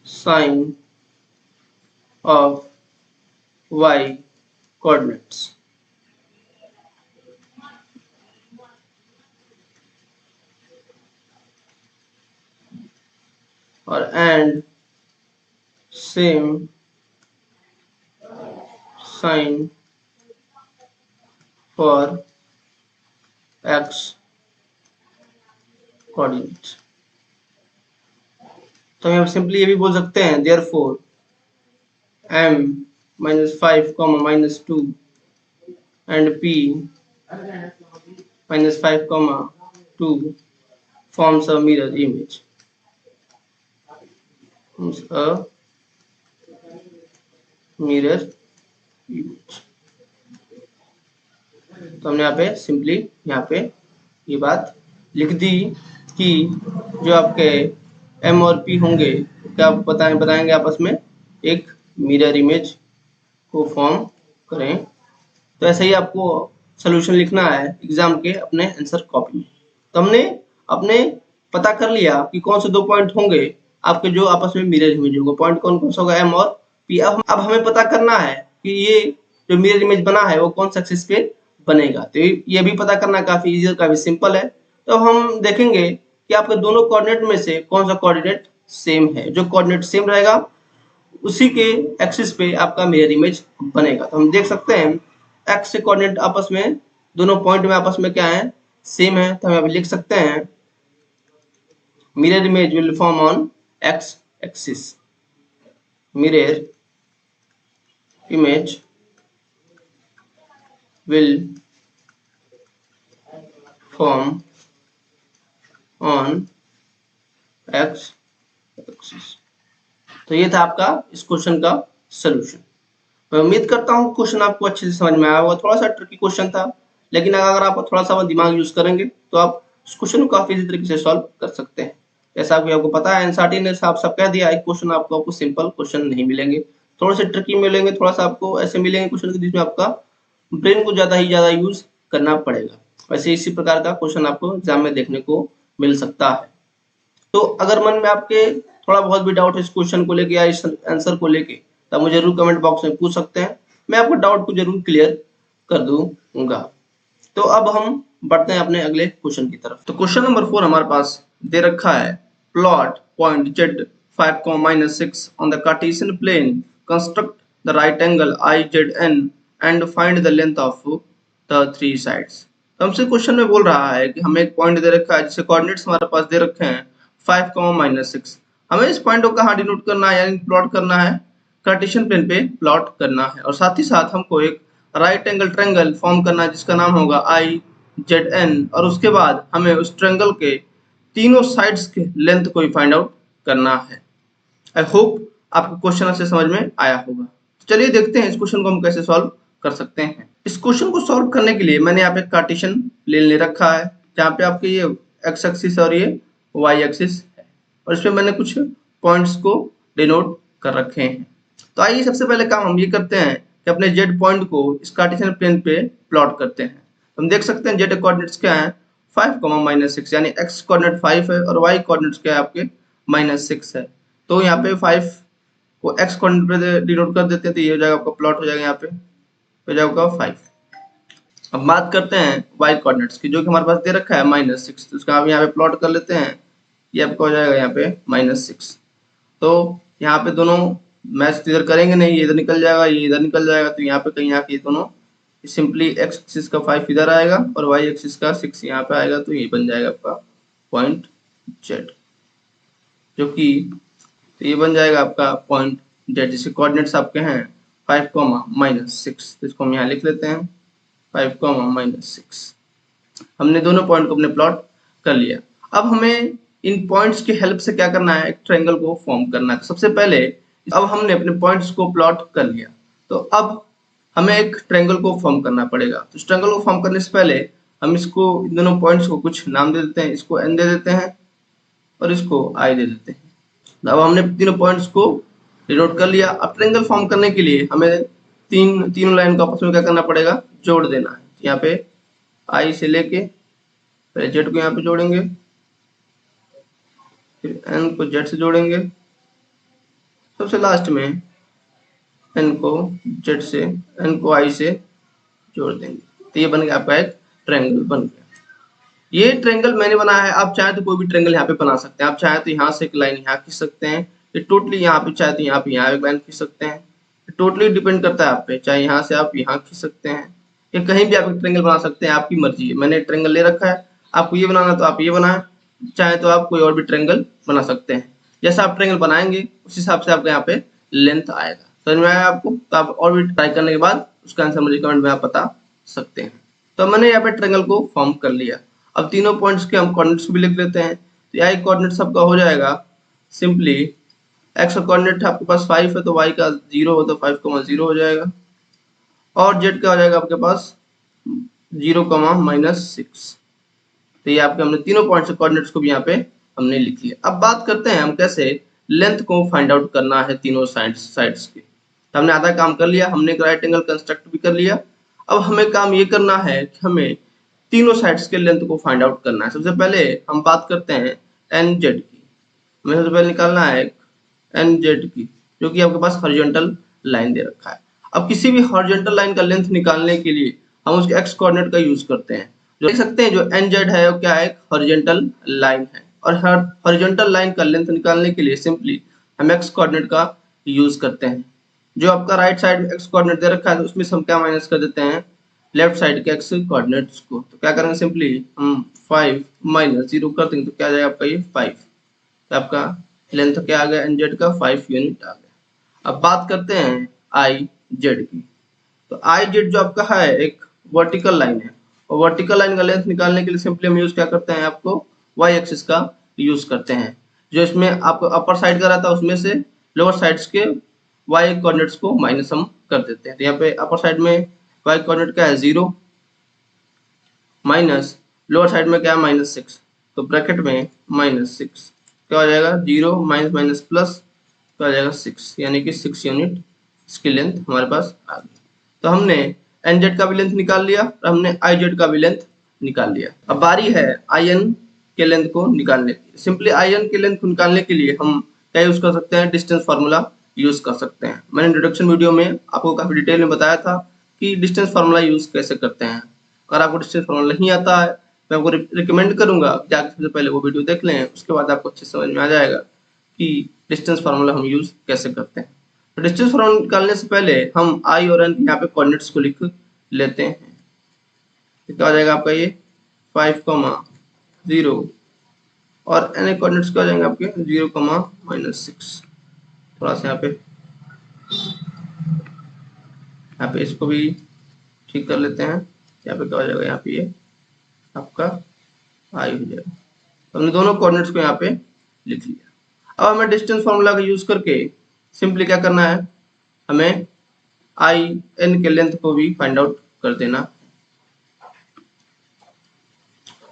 sign of y coordinates। और and same sign for x coordinate. तो हम सिंपली ये भी बोल सकते हैं therefore m -5, -2 and p -5, 2 forms a mirror image. A mirror image. तो हमने यहाँ पे सिंपली यहाँ पे ये बात लिख दी कि जो आपके m और p होंगे क्या बताएंगे आपस में एक मिरर इमेज को फॉर्म करें। तो ऐसे ही आपको सोल्यूशन लिखना है एग्जाम के अपने आंसर कॉपी में। तो हमने अपने पता कर लिया कि कौन से दो पॉइंट होंगे आपके जो आपस में मिरर इमेज होगा। पॉइंट कौन कौन सा होगा, m और p। अब हमें पता करना है कि ये जो मिरर इमेज बना है वो कौन सा एक्सिस पे बनेगा। तो ये भी पता करना काफी इजी और काफी सिंपल है। तो हम देखेंगे कि आपके दोनों कोऑर्डिनेट में से कौन सा कोऑर्डिनेट सेम है। जो कोऑर्डिनेट सेम रहेगा उसी के एक्सिस पे आपका मिरर इमेज बनेगा। तो हम देख सकते हैं एक्स से कोऑर्डिनेट आपस में दोनों पॉइंट में आपस में क्या है, सेम है। तो हम यहाँ पे लिख सकते हैं mirror image will form on x axis. Mirror image will form on x axis। तो ये था आपका इस क्वेश्चन का सलूशन। मैं उम्मीद करता हूँ क्वेश्चन आपको अच्छे से समझ में आया होगा। थोड़ा सा ट्रिकी क्वेश्चन था, लेकिन अगर आप थोड़ा सा दिमाग यूज करेंगे तो आप इस क्वेश्चन को काफी इजी तरीके से सॉल्व कर सकते हैं। जैसा कि आपको पता है एनसीईआरटी ने साफ साफ कह दिया है क्वेश्चन आपको सिंपल क्वेश्चन नहीं मिलेंगे, थोड़े से ट्रिकी मिलेंगे, थोड़ा सा आपको ऐसे मिलेंगे क्वेश्चन जिसमें आपका ब्रेन को ज्यादा यूज करना पड़ेगा। वैसे इसी प्रकार का क्वेश्चन आपको एग्जाम में देखने को मिल सकता है। तो अगर मन में आपके थोड़ा बहुत भी डाउट है इस क्वेश्चन को लेके या इस आंसर को लेके तो आप मुझे जरूर कमेंट बॉक्स में पूछ सकते हैं, मैं आपको डाउट को जरूर क्लियर कर दूंगा। तो अब हम बढ़ते हैं अपने अगले क्वेश्चन की तरफ। तो क्वेश्चन नंबर 4 हमारे पास दे रखा है plot point z5, -6 on the Cartesian plane, construct the right angle IZN and find the length of the three sides। तो हमसे क्वेश्चन में बोल रहा है कि हमें एक पॉइंट दे रखा है जिससे कोऑर्डिनेट्स हमारे पास दे रखे हैं 5, -6। हमें इस पॉइंट को कहाँ डिनोट करना है यानी प्लॉट करना है, कार्टेशियन प्लेन पे प्लॉट करना है। और साथ ही साथ हमको एक राइट एंगल ट्रायंगल फॉर्म करना है जिसका नाम होगा IZN। और उसके बाद हमें उस ट्रायंगल के तीनों साइड्स के लेंथ को फाइंड आउट करना है। आई होप आपको क्वेश्चन अच्छे समझ में आया होगा। चलिए देखते हैं इस क्वेश्चन को हम कैसे सॉल्व कर सकते हैं। इस क्वेश्चन को सॉल्व करने के लिए मैंने यहाँ पे कार्टेशियन प्लेन ले रखा है जहाँ पे आपके ये एक्स एक्सिस और ये वाई एक्सिस है और इसमें मैंने कुछ पॉइंट्स को डिनोट कर रखे हैं। तो आइए सबसे पहले काम हम ये करते हैं कि अपने जेड पॉइंट को इस कार्टेशियन प्लेन पे प्लॉट करते हैं। हम देख सकते हैं जेड कोऑर्डिनेट्स क्या है 5, -6 यानी एक्स कोऑर्डिनेट 5 है और वाई कोऑर्डिनेट्स क्या है आपके -6 है। तो यहाँ पे 5 को एक्स कोऑर्डिनेट पे डिनोट कर देते हैं तो ये हो जाएगा आपका प्लॉट हो जाएगा यहाँ पे हो जाएगा 5। अब बात करते हैं y कोऑर्डिनेट्स की जो कि हमारे पास दे रखा है -6, तो उसका हम यहाँ पे प्लॉट कर लेते हैं। ये आपका हो जाएगा यहाँ पे -6। तो यहाँ पे दोनों मैच इधर करेंगे नहीं, ये इधर निकल जाएगा ये इधर निकल जाएगा, तो यहाँ पे कहीं आके दोनों सिंपली x एक्सिस का 5 इधर आएगा और y एक्सिस का 6 यहाँ पे आएगा। तो ये बन जाएगा आपका पॉइंट z, जो कि तो ये बन जाएगा आपका पॉइंट z जिसके कोऑर्डिनेट्स आपके हैं 5, -6। तो इसको हम यहाँ लिख लेते हैं 5, -6। हमने दोनों पॉइंट को अपने प्लॉट कर लिया। अब हमें इन पॉइंट्स की हेल्प से क्या करना है, एक ट्रायंगल को फॉर्म करना है। सबसे पहले अब हमने अपने पॉइंट्स को प्लॉट कर लिया तो अब हमें एक ट्रायंगल को फॉर्म करना पड़ेगा। तो इस ट्रायंगल को फॉर्म करने से पहले हम इसको इन दोनों पॉइंट्स को कुछ नाम दे देते हैं। इसको n दे देते हैं और इसको i दे देते हैं। अब हमने तीनों पॉइंट्स को डिनोट कर लिया। अब ट्रायंगल फॉर्म करने के लिए हमें तीनों लाइन को आपस में क्या करना पड़ेगा, जोड़ देना है। यहाँ पे i से लेके पहले z को यहाँ पे जोड़ेंगे, फिर n को z से जोड़ेंगे, सबसे लास्ट में n को z से n को i से जोड़ देंगे। तो ये बन गया आपका एक ट्रायंगल बन गया। ये ट्रायंगल मैंने बनाया है, आप चाहे तो कोई भी ट्रायंगल यहाँ पे बना सकते हैं। आप चाहे तो यहाँ से एक लाइन यहाँ खींच सकते हैं, ये टोटली यहाँ पे चाहे तो यहाँ पे यहाँ एक लाइन खींच सकते हैं। टोटली डिपेंड करता है आप पे, चाहे यहाँ से आप यहाँ खींच सकते हैं या कहीं भी आप एक ट्रायंगल बना सकते हैं, आपकी मर्जी है। मैंने ट्रायंगल ले रखा है, आपको ये बनाना तो आप ये बनाएं, चाहे तो आप कोई और भी ट्रायंगल बना सकते हैं। जैसा आप ट्रायंगल बनाएंगे उस हिसाब से आपका यहाँ पे लेंथ आएगा। समझ में आया आपको? तो आप और भी ट्राई करने के बाद उसका आंसर मुझे कमेंट में आप बता सकते हैं। तो मैंने यहाँ पे ट्रायंगल को फॉर्म कर लिया। अब तीनों पॉइंट्स के हम कोऑर्डिनेट्स भी लिख लेते हैं। तो यहाँ एक कोऑर्डिनेट आपका हो जाएगा सिंपली एक्स का कोऑर्डिनेट आपके पास 5 है तो y का 0 हो तो 5,0 हो जाएगा, और z का हो जाएगा आपके पास 0,-6। तो ये आपके हमने तीनों पॉइंट्स के कोऑर्डिनेट्स को भी यहाँ पे हमने लिख लिया। अब बात करते हैं हम कैसे लेंथ को फाइंड आउट करना है तीनों साइड्स की। तो हमने आधा काम कर लिया, हमने एक राइट एंगल कंस्ट्रक्ट भी कर लिया। अब हमें काम ये करना है कि हमें तीनों साइड्स के लेंथ को फाइंड आउट करना है। सबसे पहले हम बात करते हैं एन जेड की। हमें सबसे पहले निकालना है एन जेड की, जो कि आपके पास हॉरिजॉन्टल लाइन दे रखा है। अब किसी भी हॉरिजॉन्टल लाइन का लेंथ निकालने के लिए हम उसके एक्स कोऑर्डिनेट का यूज करते हैं। जो देख सकते हैं जो एन जेड है वो क्या है, एक हॉरिजॉन्टल लाइन है, और हर हॉरिजॉन्टल लाइन का लेंथ निकालने के लिए सिंपली हम एक्स कोऑर्डिनेट का यूज करते हैं। जो आपका राइट साइड में एक्स कोऑर्डिनेट दे रखा है तो उसमें से हम क्या माइनस कर देते हैं, लेफ्ट साइड के एक्स कोऑर्डिनेट्स को। तो क्या करेंगे, सिंपली हम 5 - 0 कर देंगे तो क्या आ जाएगा आपका ये 5। तो आपका लेंथ क्या आ गया एन जेड का 5 यूनिट आ गया। अब बात करते हैं आई जेड की। तो आई जेड जो आपका है एक वर्टिकल लाइन है, और वर्टिकल लाइन का लेंथ निकालने के लिए सिंपली हम यूज क्या करते हैं, आपको वाई एक्सिस का यूज करते हैं। जो इसमें आपको अपर साइड का रहता है उसमें से लोअर साइड्स के वाई कोऑर्डिनेट्स को माइनस हम कर देते हैं। तो यहाँ पे अपर साइड में वाई कोऑर्डिनेट क्या है 0, माइनस लोअर साइड में क्या है -6, तो ब्रैकेट में -6 क्या हो जाएगा 0 माइनस माइनस प्लस क्या हो जाएगा 6, यानी कि 6 यूनिट इसकी लेंथ हमारे पास आ गई। तो हमने एन जेड का भी लेंथ निकाल लिया और हमने आई जेड का भी लेंथ निकाल लिया। अब बारी है आई एन के लेंथ को निकालने की। सिंपली आई एन के लेंथ को निकालने के लिए हम क्या यूज कर सकते हैं, डिस्टेंस फार्मूला यूज कर सकते हैं। मैंने इंट्रोडक्शन वीडियो में आपको काफी डिटेल में बताया था कि डिस्टेंस फार्मूला यूज कैसे करते हैं। अगर आपको डिस्टेंस फार्मूला नहीं आता है मैं आपको रिकमेंड करूंगा कि आप सबसे पहले वो वीडियो देख लें, उसके बाद आपको अच्छे समझ में आ जाएगा कि डिस्टेंस फार्मूला हम यूज कैसे करते हैं। तो डिस्टेंस फार्मूला निकालने से पहले हम आई और एन यहाँ पे कोऑर्डिनेट्स को लिख लेते हैं। क्या हो जाएगा आपका ये 5,0 और एन कोऑर्डिनेट्स क्या हो जाएंगे आपके 0,-6। थोड़ा सा यहाँ पे इसको भी ठीक कर लेते हैं। यहाँ पे क्या हो जाएगा, यहाँ पे ये आपका आई हो जाएगा। तो हमने दोनों कोऑर्डिनेट्स को यहाँ पे लिख लिया। अब हमें डिस्टेंस फार्मूला का यूज करके सिंपली क्या करना है, हमें आई एन के लेंथ को भी फाइंड आउट कर देना।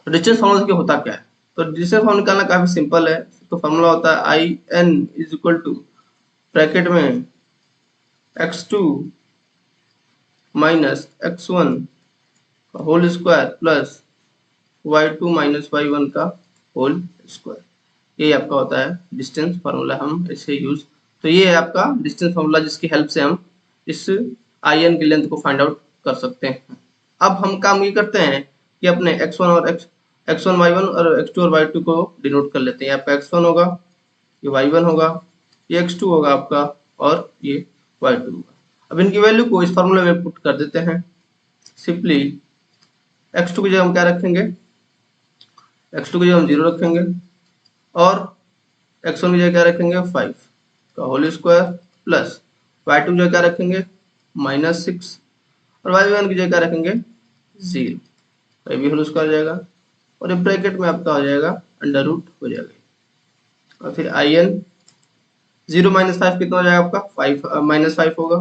तो डिस्टेंस फार्मूला क्या होता क्या है, तो डिस्टेंस फार्मूला निकालना काफी सिंपल है। तो फार्मूला होता है I N is equal to bracket में x2 माइनस x1 का whole square plus y2 minus y1 का होल स्क्वायर। ये आपका होता है डिस्टेंस फार्मूला, हम इसे यूज। तो ये है आपका डिस्टेंस फार्मूला जिसकी हेल्प से हम इस आई एन की लेंथ को फाइंड आउट कर सकते हैं। अब हम काम ये करते हैं कि अपने x1 और x1 y1 और x2 और y2 को डिनोट कर लेते हैं। आपका x1 होगा, ये y1 होगा, ये x2 होगा आपका, और ये y2 होगा। अब इनकी वैल्यू को इस फार्मूले में पुट कर देते हैं। सिंपली x2 की जगह हम क्या रखेंगे, x2 की जगह हम 0 रखेंगे, और x1 की जगह क्या रखेंगे 5 का होल स्क्वायर प्लस y2 की जगह क्या रखेंगे -6, और y1 की जगह क्या रखेंगे 0, तो ये भी होल स्क्वायर हो जाएगा, और ये ब्रैकेट में आपका हो जाएगा अंडर रूट हो जाएगा। और फिर आई एन 0 - 5 कितना हो जाएगा आपका 5 -5 होगा,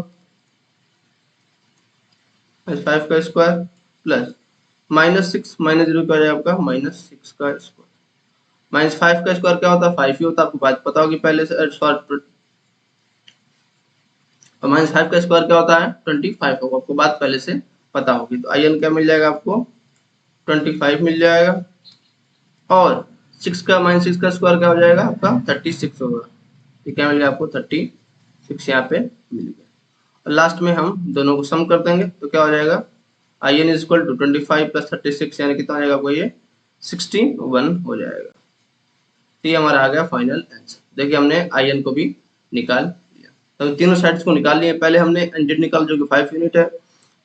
-5 का स्क्वायर प्लस -6 -0 का हो जाएगा आपका -6 का स्क्वायर। -5 का स्क्वायर क्या होता है 5 ही होता है, आपको बात पता होगी पहले से शॉर्ट। और -5 का स्क्वायर क्या होता है 25 होगा, आपको बात पहले से पता होगी। तो आई एन क्या मिल जाएगा आपको 25 मिल जाएगा, और 6 का -6 का स्क्वायर क्या हो जाएगा आपका 36 होगा। ये क्या मिल गया आपको 36 यहाँ पे मिल गया। और लास्ट में हम दोनों को सम कर देंगे तो क्या हो जाएगा I N is equal to 25 + 36 यानी कितना हो जाएगा आपको ये 61 हो जाएगा। तो ये हमारा आ गया फाइनल आंसर। देखिए हमने आई एन को भी निकाल लिया। तो तीनों साइड्स को निकाल लिए। पहले हमने एन जेड निकाला जो कि 5 यूनिट है,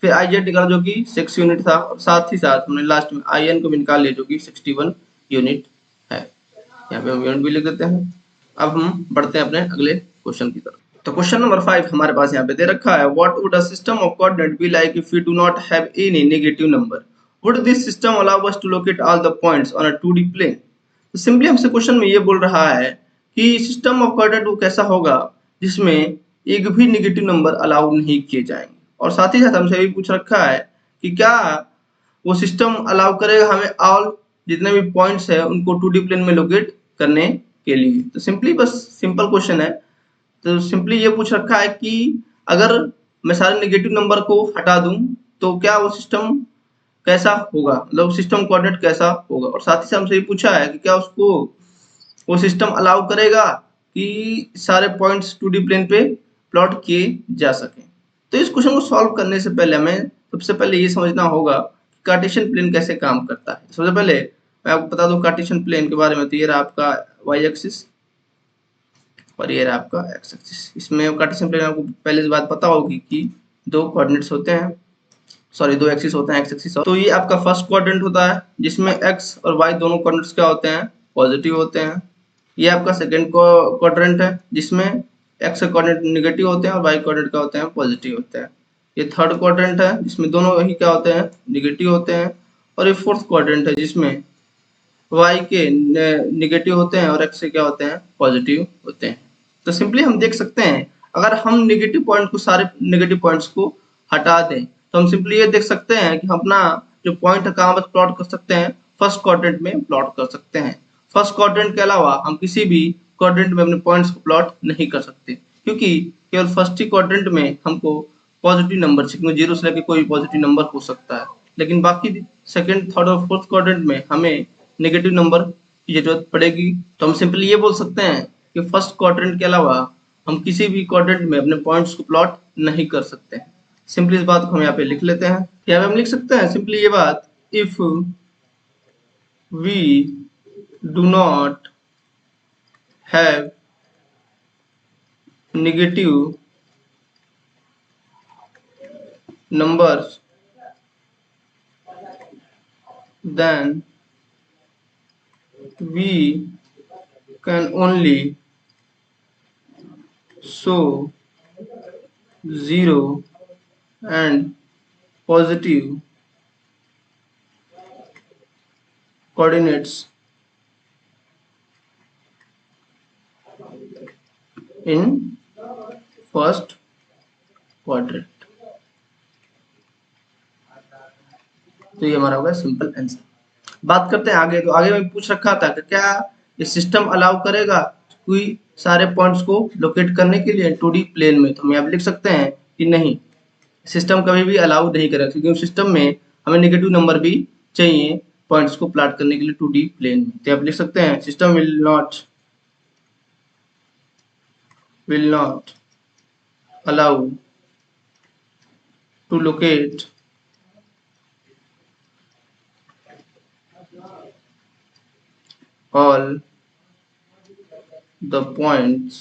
फिर आई जेड निकाला जो कि 6 यूनिट था, और साथ ही साथ हमने लास्ट में आई एन को भी निकाल लिया जो कि 61 यूनिट है। यहाँ पे हम यूनिट भी लिख देते हैं। अब हम बढ़ते हैं अपने अगले क्वेश्चन की तरफ। तो क्वेश्चन नंबर 5 हमारे पास यहाँ पे दे रखा है, what would a system of coordinate be like if we do not have any negative number, would this system allow us to locate all the points on a 2D plane. तो simply हमसे question में ये बोल रहा है कि system of coordinate वो कैसा होगा जिसमें एक भी नेगेटिव नंबर अलाउ नहीं किए जाएंगे, और साथ ही साथ हमसे ये पूछ रखा है कि क्या वो सिस्टम अलाउ करेगा हमें ऑल जितने भी पॉइंट्स है उनको 2D प्लेन में लोकेट करने के लिए। तो सिंपली बस सिंपल क्वेश्चन है। तो सिंपली ये पूछ रखा है कि अगर मैं सारे नेगेटिव नंबर को हटा दूं तो क्या वो सिस्टम कैसा होगा, मतलब सिस्टम कोऑर्डिनेट कैसा होगा, और साथ ही साथ हमसे ये पूछा है कि क्या उसको वो सिस्टम अलाउ करेगा कि सारे पॉइंट्स 2D प्लेन पे प्लॉट किए जा सके। तो इस क्वेश्चन को सॉल्व करने से पहले हमें सबसे पहले ये समझना होगा कि कार्टेशियन प्लेन कैसे काम करता है। सबसे पहले मैं आपको बता दूं कार्टेशियन प्लेन के बारे में। तो ये रहा आपका वाई एक्सिस और ये रहा आपका एक्स एक्सिस। इसमें कार्टेशियन प्लेन आपको पहले से बात पता होगी कि दो कोऑर्डिनेट्स होते हैं, सॉरी दो एक्सिस होते हैं, एक्स एक्सिस। तो ये आपका फर्स्ट क्वाड्रेंट होता है जिसमें एक्स और वाई दोनों कोऑर्डिनेट्स क्या होते हैं, पॉजिटिव होते हैं। ये आपका सेकंड क्वाड्रेंट है जिसमें एक्स के कोऑर्डिनेट नेगेटिव होते हैं और वाई कोऑर्डिनेट क्या होते हैं, पॉजिटिव होते हैं। ये थर्ड क्वाड्रेंट है जिसमें दोनों ही क्या होते हैं, नेगेटिव होते हैं। और ये फोर्थ क्वाड्रेंट है जिसमें वाई के नेगेटिव होते हैं और एक्स के क्या होते हैं, पॉजिटिव होते हैं। तो सिंपली हम देख सकते हैं अगर हम नेगेटिव पॉइंट को, सारे नेगेटिव पॉइंट्स को हटा दें तो हम सिंपली ये देख सकते हैं कि हम अपना जो पॉइंट है कहाँ पर प्लॉट कर सकते हैं, फर्स्ट क्वाड्रेंट में प्लॉट कर सकते हैं। फर्स्ट क्वाड्रेंट के अलावा हम किसी भी क्वाड्रेंट में अपने पॉइंट्स को प्लॉट नहीं कर सकते, क्योंकि केवल फर्स्ट ही क्वाड्रेंट में हमको पॉजिटिव नंबर चाहिए, जीरो से लेकर कोई पॉजिटिव नंबर हो सकता है, लेकिन बाकी सेकंड, थर्ड और फोर्थ क्वाड्रेंट में हमें नेगेटिव नंबर की जरूरत पड़ेगी। तो हम सिंपली ये बोल सकते हैं कि फर्स्ट क्वाड्रेंट के अलावा हम किसी भी क्वाड्रेंट में अपने पॉइंट्स को प्लॉट नहीं कर सकते हैं। सिंपली इस बात को हम यहाँ पे लिख लेते हैं। यहाँ पे हम लिख सकते हैं सिंपली ये बात, if we do not have negative numbers then we can only show 0 and positive coordinates in first quadrant। तो ये हमारा होगा सिंपल आंसर। बात करते हैं आगे। तो आगे में पूछ रखा था कि क्या ये सिस्टम अलाउ करेगा कोई सारे पॉइंट्स को लोकेट करने के लिए 2D प्लेन में। तो हम यहाँ पे लिख सकते हैं कि नहीं, सिस्टम कभी भी अलाउ नहीं करेगा, क्योंकि सिस्टम में हमें नेगेटिव नंबर भी चाहिए पॉइंट्स को प्लॉट करने के लिए 2D प्लेन में। तो आप लिख सकते हैं system will not allow to locate all the points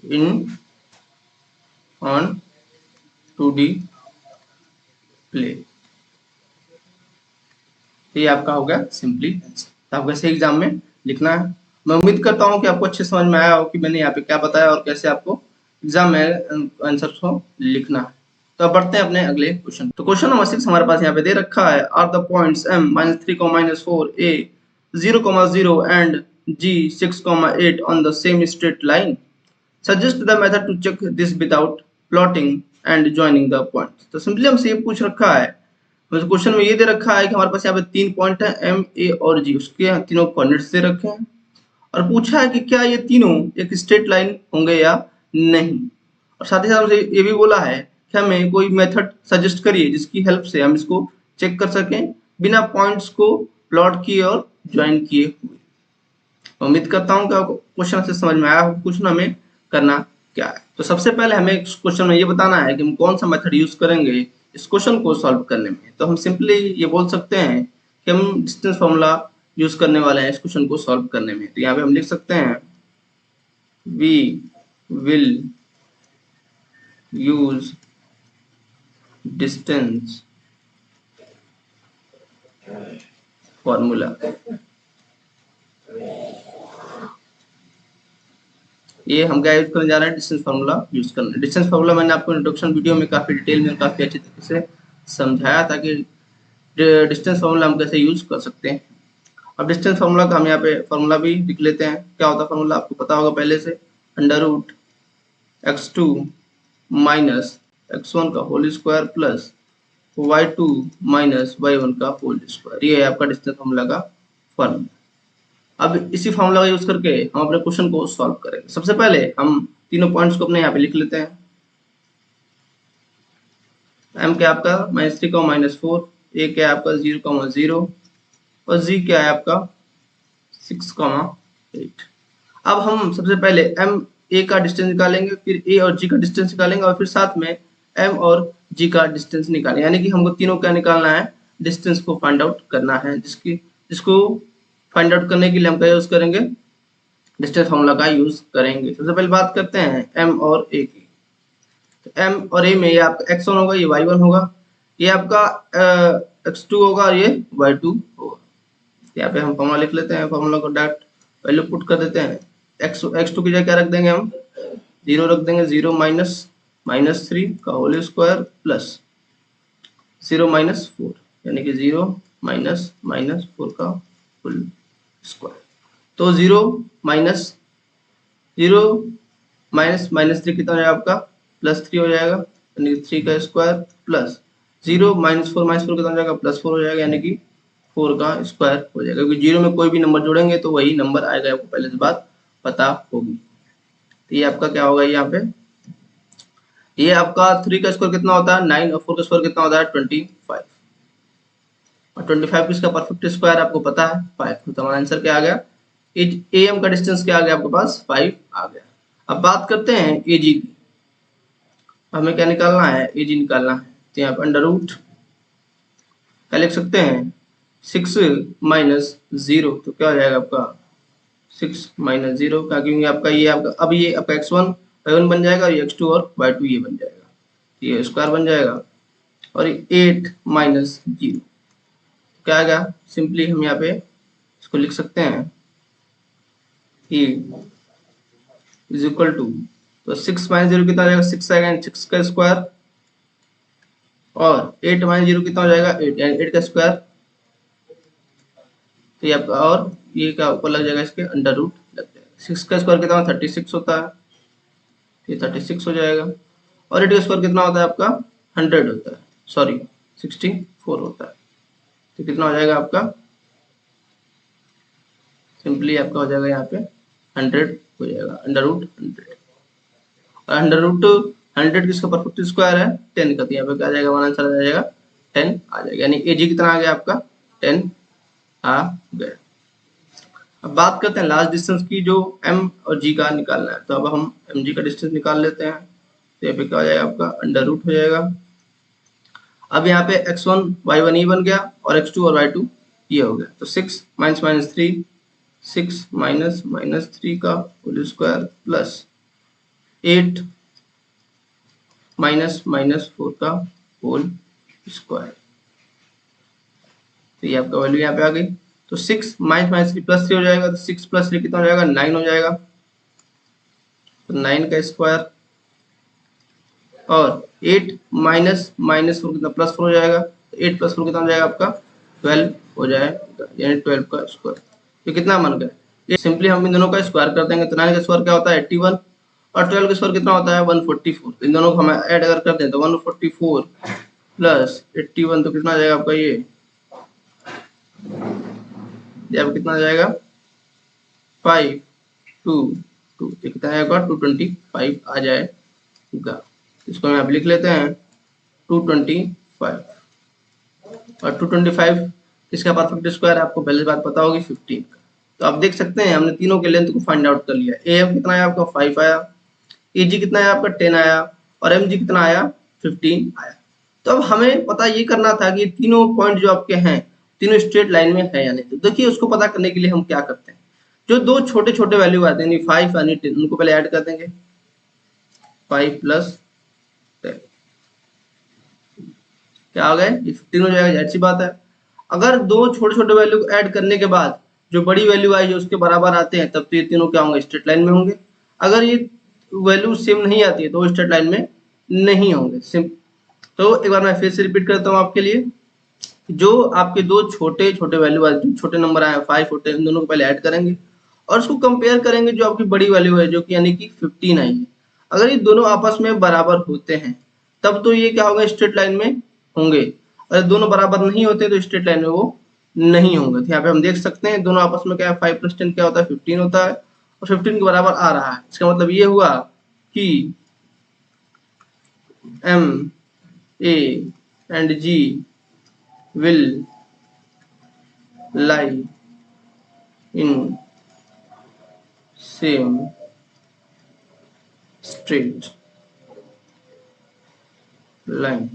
in on 2D plane। ये आपका हो गया सिंपली आंसर। तो आपको ऐसे एग्जाम में लिखना है। मैं उम्मीद करता हूँ कि आपको अच्छे समझ में आया हो कि मैंने यहाँ पे क्या बताया और कैसे आपको एग्जाम में आंसर को लिखना है। तो अब बढ़ते हैं अपने अगले क्वेश्चन। तो क्वेश्चन नंबर 6 हमारे पास यहाँ पे दे रखा है, are the points m -3, -4 a 0, 0 and g 6, 8 on the same straight line, suggest the method to check this without plotting and joining the points। तो सिंपली हमसे ये पूछ रखा है, मतलब क्वेश्चन में ये दे रखा है कि हमारे पास यहाँ पे 3 पॉइंट है m, a और g, उसके तीनों कोऑर्डिनेट्स दे रखे हैं और पूछा है कि क्या ये तीनों एक स्ट्रेट लाइन होंगे या नहीं। और साथ ही साथ हमसे ये भी बोला है कि हमें कोई मेथड सजेस्ट करिए जिसकी हेल्प से हम इसको चेक कर सकें बिना पॉइंट्स को प्लॉट किए और ज्वाइन किए हुए। उम्मीद करता हूँ कि आपको क्वेश्चन से समझ में आया हो क्वेश्चन हमें करना क्या है। तो सबसे पहले हमें इस क्वेश्चन में ये बताना है कि हम कौन सा मेथड यूज करेंगे इस क्वेश्चन को सॉल्व करने में। तो हम सिंपली ये बोल सकते हैं कि हम डिस्टेंस फॉर्मूला यूज करने वाले हैं इस क्वेश्चन को सॉल्व करने में। तो यहाँ पे हम लिख सकते हैं we will use distance formula. ये हम क्या यूज करने जा रहे हैं, डिस्टेंस फार्मूला यूज करना है। डिस्टेंस फार्मूला मैंने आपको इंट्रोडक्शन वीडियो में काफी डिटेल में काफी अच्छी तरीके से समझाया था कि डिस्टेंस फार्मूला हम कैसे यूज कर सकते हैं। अब डिस्टेंस फार्मूला का हम यहाँ पे फार्मूला भी लिख लेते हैं। क्या होता है फार्मूला, आपको पता होगा पहले से, under root x2 minus x1 का whole square plus y2 minus y1 का होल स्क्वायर। ये है आपका डिस्टेंस फार्मूला का फॉर्मूला। अब इसी फार्मूला का यूज करके हम अपने क्वेश्चन को सॉल्व करेंगे। सबसे पहले हम तीनों पॉइंट्स को अपने यहाँ पे लिख लेते हैं। m क्या आपका -3 का -4, a क्या आपका 0,0 और g क्या है आपका 6,8। अब हम सबसे पहले m a का डिस्टेंस निकालेंगे, फिर a और g का डिस्टेंस निकालेंगे और फिर साथ में m और g का डिस्टेंस निकालेंगे। यानी कि हमको तीनों क्या निकालना है, डिस्टेंस को फाइंड आउट करना है। जिसको फाइंड आउट करने के लिए हम क्या यूज करेंगे, डिस्टेंस फार्मूला का यूज करेंगे। सबसे पहले बात करते हैं m और a की। तो m और a में ये आपका x1 होगा, ये y1 होगा, ये आपका x2 होगा और ये y2 होगा। यहाँ पे हम फार्मूला लिख लेते हैं। फार्मूला को डायरेक्ट वैल्यू पुट कर देते हैं। x2 की जगह क्या रख देंगे हम, 0 रख देंगे। 0 माइनस 3 का होल स्क्वायर प्लस 0 माइनस 4, यानी कि 0 माइनस 4 का होल स्क्वायर। तो 0 माइनस 3 कितना हो जाएगा आपका, +3 हो जाएगा, यानी कि 3 का स्क्वायर प्लस 0 माइनस 4 कितना हो जाएगा, +4 हो जाएगा, यानी कि 4 का स्क्वायर हो जाएगा। क्योंकि 0 में कोई भी नंबर जोड़ेंगे तो वही नंबर आएगा, आपको पहले से बात पता होगी। तो ये आपका क्या होगा, यहाँ पे ये आपका 3 का स्क्वायर कितना होता है 9 और 4 का स्क्वायर कितना होता है 25। और 25 किसका परफेक्ट स्क्वायर आपको पता है 5। तो हमारा आंसर क्या आ गया, am का डिस्टेंस क्या आ गया आपके पास 5 आ गया। अब बात करते हैं ag की। हमें क्या निकालना है, ag निकालना है। तो यहाँ पे अंडर रूट क्या लिख सकते हैं, 6 माइनस 0, तो क्या हो जाएगा आपका 6 माइनस 0 का, क्योंकि आपका ये आपका अब ये आपका x1 y1 बन जाएगा और ये x2 और y2 ये बन जाएगा, ये स्क्वायर बन जाएगा। और 8 माइनस 0 क्या आएगा, सिंपली हम यहाँ पे इसको लिख सकते हैं कि इज इक्वल टू, तो 6 माइनस 0 कितना आ जाएगा 6 आएगा, 6 का स्क्वायर, और 8 माइनस 0 कितना हो जाएगा 8, यानी 8 का स्क्वायर। तो ये आपका, और ये क्या ऊपर लग जाएगा, इसके अंडर रूट लग जाएगा। 6 का स्क्वायर कितना 36 होता है, ये 36 हो जाएगा। और 8 का स्क्वायर कितना होता है आपका 100 होता है, सॉरी 64 होता है। तो कितना हो जाएगा आपका, सिंपली आपका हो जाएगा यहाँ पे 100 हो जाएगा, अंडर रूट 100। और अंडर रूट 100 किसका परफेक्ट स्क्वायर है 10 का, तो यहाँ पे क्या आ जाएगा, हमारा आंसर आ जाएगा 10 आ जाएगा। यानी एजी कितना आ गया आपका 10 आ गया। अब बात करते हैं लास्ट डिस्टेंस की, जो m और g का निकालना है। तो अब हम mg का डिस्टेंस निकाल लेते हैं। तो यहाँ पे क्या हो जाएगा आपका अंडर रूट हो जाएगा। अब यहाँ पे x1 y1 ये बन गया और x2 और y2 ये हो गया। तो 6 माइनस 3, 6 माइनस 3 का होल स्क्वायर प्लस 8 माइनस 4 का होल स्क्वायर। तो ये आपका वैल्यू यहाँ पे आ गई। तो 6 माइनस 3 +3 हो जाएगा, तो 6 + 3 कितना हो जाएगा 9 हो जाएगा। तो 9 का स्क्वायर, और 8 माइनस 4 कितना +4 हो जाएगा। तो 8 + 4 कितना हो जाएगा आपका 12 हो जाएगा, यानी 12 का स्क्वायर। तो कितना बन गया, ये सिंपली हम इन दोनों का स्क्वायर कर देंगे। तो 9 का स्क्वायर क्या होता है 81, और 12 का स्क्वायर कितना होता है 144। इन दोनों को हम ऐड अगर कर दें तो 144 प्लस 81, तो कितना आ जाएगा आपका ये अब कितना आ जाएगा 5 2 2, कितना आएगा 225 आ जाएगा। इसको हम यहाँ पे लिख लेते हैं 225। और 225 किसका परफेक्ट स्क्वायर आपको पहले बात पता होगी 15 का। तो आप देख सकते हैं हमने तीनों के लेंथ को फाइंड आउट कर लिया। AM कितना आया आपका 5 आया, AG कितना आया आपका 10 आया, और MG कितना आया 15 आया। तो अब हमें पता ये करना था कि तीनों पॉइंट जो आपके हैं तीनों स्ट्रेट लाइन में है या नहीं। तो देखिए उसको पता करने के लिए हम क्या करते हैं, जो दो छोटे छोटे वैल्यू आते हैं 5 यानी 10, उनको पहले ऐड कर देंगे। 5 + 10 क्या हो गए, ये 15 हो जाएगा, जाहिर सी बात है। अगर दो छोटे छोटे वैल्यू को ऐड करने के बाद जो बड़ी वैल्यू आई है उसके बराबर आते हैं, तब तो ये तीनों क्या होंगे, स्ट्रेट लाइन में होंगे। अगर ये वैल्यू सेम नहीं आती है तो वो स्ट्रेट लाइन में नहीं होंगे। तो एक बार मैं फिर से रिपीट करता हूँ आपके लिए। जो आपके दो छोटे छोटे वैल्यू वाले जो छोटे नंबर आए 5 और 10, इन दोनों को पहले ऐड करेंगे और उसको कंपेयर करेंगे जो आपकी बड़ी वैल्यू है, जो कि यानी कि 15 आई है। अगर ये दोनों आपस में बराबर होते हैं तब तो ये क्या होगा, स्ट्रेट लाइन में होंगे। अगर दोनों बराबर नहीं होते तो स्ट्रेट लाइन में वो नहीं होंगे। तो यहाँ पे हम देख सकते हैं दोनों आपस में क्या है, 5 + 10 क्या होता है, 15 होता है और 15 के बराबर आ रहा है। इसका मतलब ये हुआ कि M A and G will lie in same straight line।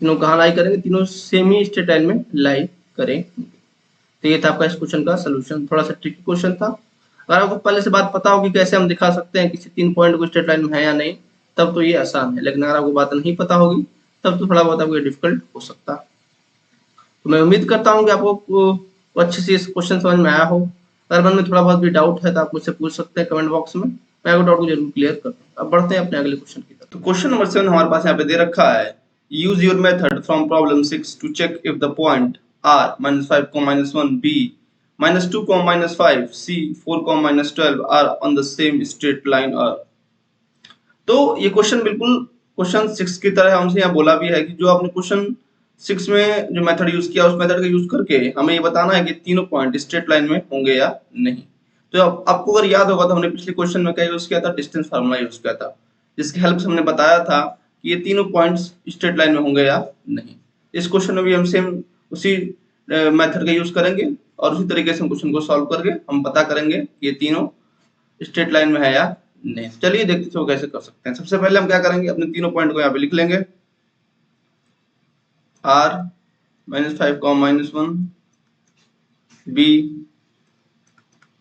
तीनों कहाँ लाई करेंगे, तीनों सेम ही स्ट्रेट लाइन में लाई करेंगे। तो ये था आपका इस क्वेश्चन का सोल्यूशन। थोड़ा सा ट्रिकी क्वेश्चन था। अगर आपको पहले से बात पता होगी कैसे हम दिखा सकते हैं किसी 3 पॉइंट को स्ट्रेट लाइन में है या नहीं, तब तो ये आसान है। लेकिन अगर आपको बात नहीं पता होगी तब तो थोड़ा बहुत आपको डिफिकल्ट हो सकता है। तो मैं उम्मीद करता हूँ कि आपको अच्छे से इस क्वेश्चन समझ में आया हो। अगर मन में थोड़ा बहुत भी डाउट है तो आप मुझसे पूछ सकते हैं कमेंट बॉक्स में, मैं आपको डाउट को जरूर क्लियर करता हूँ। अब बढ़ते हैं अपने अगले क्वेश्चन की तरफ। तो क्वेश्चन नंबर 7 हमारे पास यहाँ पे दे रखा है, use your method from problem 6 to check if the point r -5, -1 b -2, -5 c 4, -12 are on the same straight line r। तो ये क्वेश्चन बिल्कुल क्वेश्चन 6 की तरह हमसे यहाँ बोला भी है कि जो आपने क्वेश्चन 6 में जो मेथड यूज किया उस मेथड का यूज करके हमें ये बताना है कि तीनों पॉइंट स्ट्रेट लाइन में होंगे या नहीं। तो आपको अगर याद होगा तो हमने पिछले क्वेश्चन में क्या यूज किया था, डिस्टेंस फार्मूला यूज किया था, जिसकी हेल्प से हमने बताया था कि ये तीनों पॉइंट्स स्ट्रेट लाइन में होंगे या नहीं। इस क्वेश्चन में भी हम सेम उसी मेथड का यूज करेंगे और उसी तरीके से हम क्वेश्चन को सॉल्व करके हम पता करेंगे कि ये तीनों स्ट्रेट लाइन में है या नहीं। चलिए देखते हैं कैसे कर सकते हैं। सबसे पहले हम क्या करेंगे, अपने तीनों पॉइंट को यहाँ पे लिख लेंगे, r -5, -1 b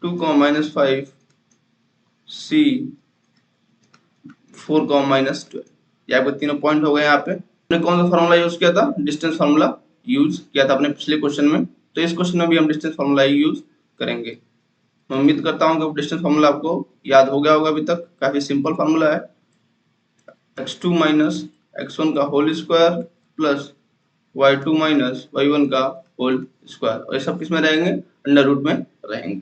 2, -5 c 4, -12। ये आपके तीनों पॉइंट हो गए। यहाँ पे हमने कौन सा फॉर्मूला यूज किया था, डिस्टेंस फार्मूला यूज किया था अपने पिछले क्वेश्चन में। तो इस क्वेश्चन में भी हम डिस्टेंस फार्मूला ही यूज करेंगे। मैं उम्मीद करता हूँ कि डिस्टेंस फार्मूला आपको याद हो गया होगा अभी तक। काफी सिंपल फार्मूला है, x2 - x1 का whole square plus y2 - y1 का होल स्क्वायर, और ये सब किस में रहेंगे, अंडर रूट में रहेंगे।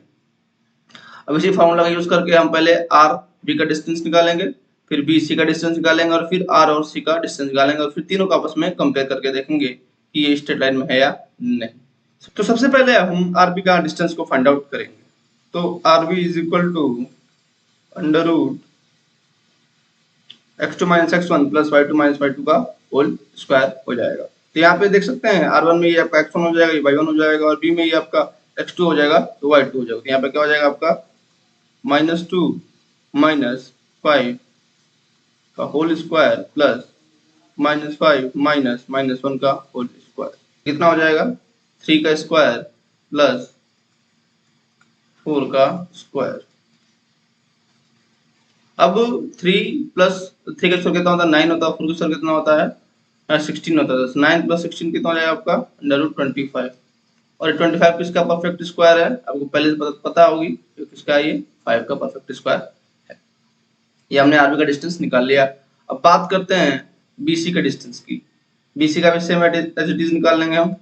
अब इसी फार्मूला का यूज करके हम पहले r b का डिस्टेंस निकालेंगे, फिर b c का डिस्टेंस निकालेंगे और फिर r और c का डिस्टेंस निकालेंगे और फिर तीनों को आपस में कंपेयर करके देखेंगे कि ये स्ट्रेट लाइन में है या नहीं। तो सबसे पहले हम rb का डिस्टेंस को फाइंड आउट करेंगे। तो rb is equal to under root x2 - x1 plus y2 - y2 का होल स्क्वायर हो जाएगा। तो यहाँ पे देख सकते हैं r1 में ये आपका x1 हो जाएगा, ये y1 हो जाएगा और b में ये आपका x2 हो जाएगा तो y2 हो जाएगा। तो यहाँ पे क्या हो जाएगा आपका -2 - 5 का होल स्क्वायर प्लस -5 -1 का होल स्क्वायर, कितना हो जाएगा 3 का स्क्वायर प्लस 4 का स्क्वायर। अब 3 प्लस 3 का स्क्वायर कितना होता है, 9 होता है, 4 का स्क्वायर कितना होता है 16 होता है। 9 + 16 कितना हो जाएगा आपका √25, और 25 किसका परफेक्ट स्क्वायर है, आपको पहले से पता होगी किसका, ये 5 का परफेक्ट स्क्वायर है। ये हमने आरबी का डिस्टेंस निकाल लिया। अब बात करते हैं बीसी का डिस्टेंस की। बीसी का भी सेम एज इट इज निकाल लेंगे हम,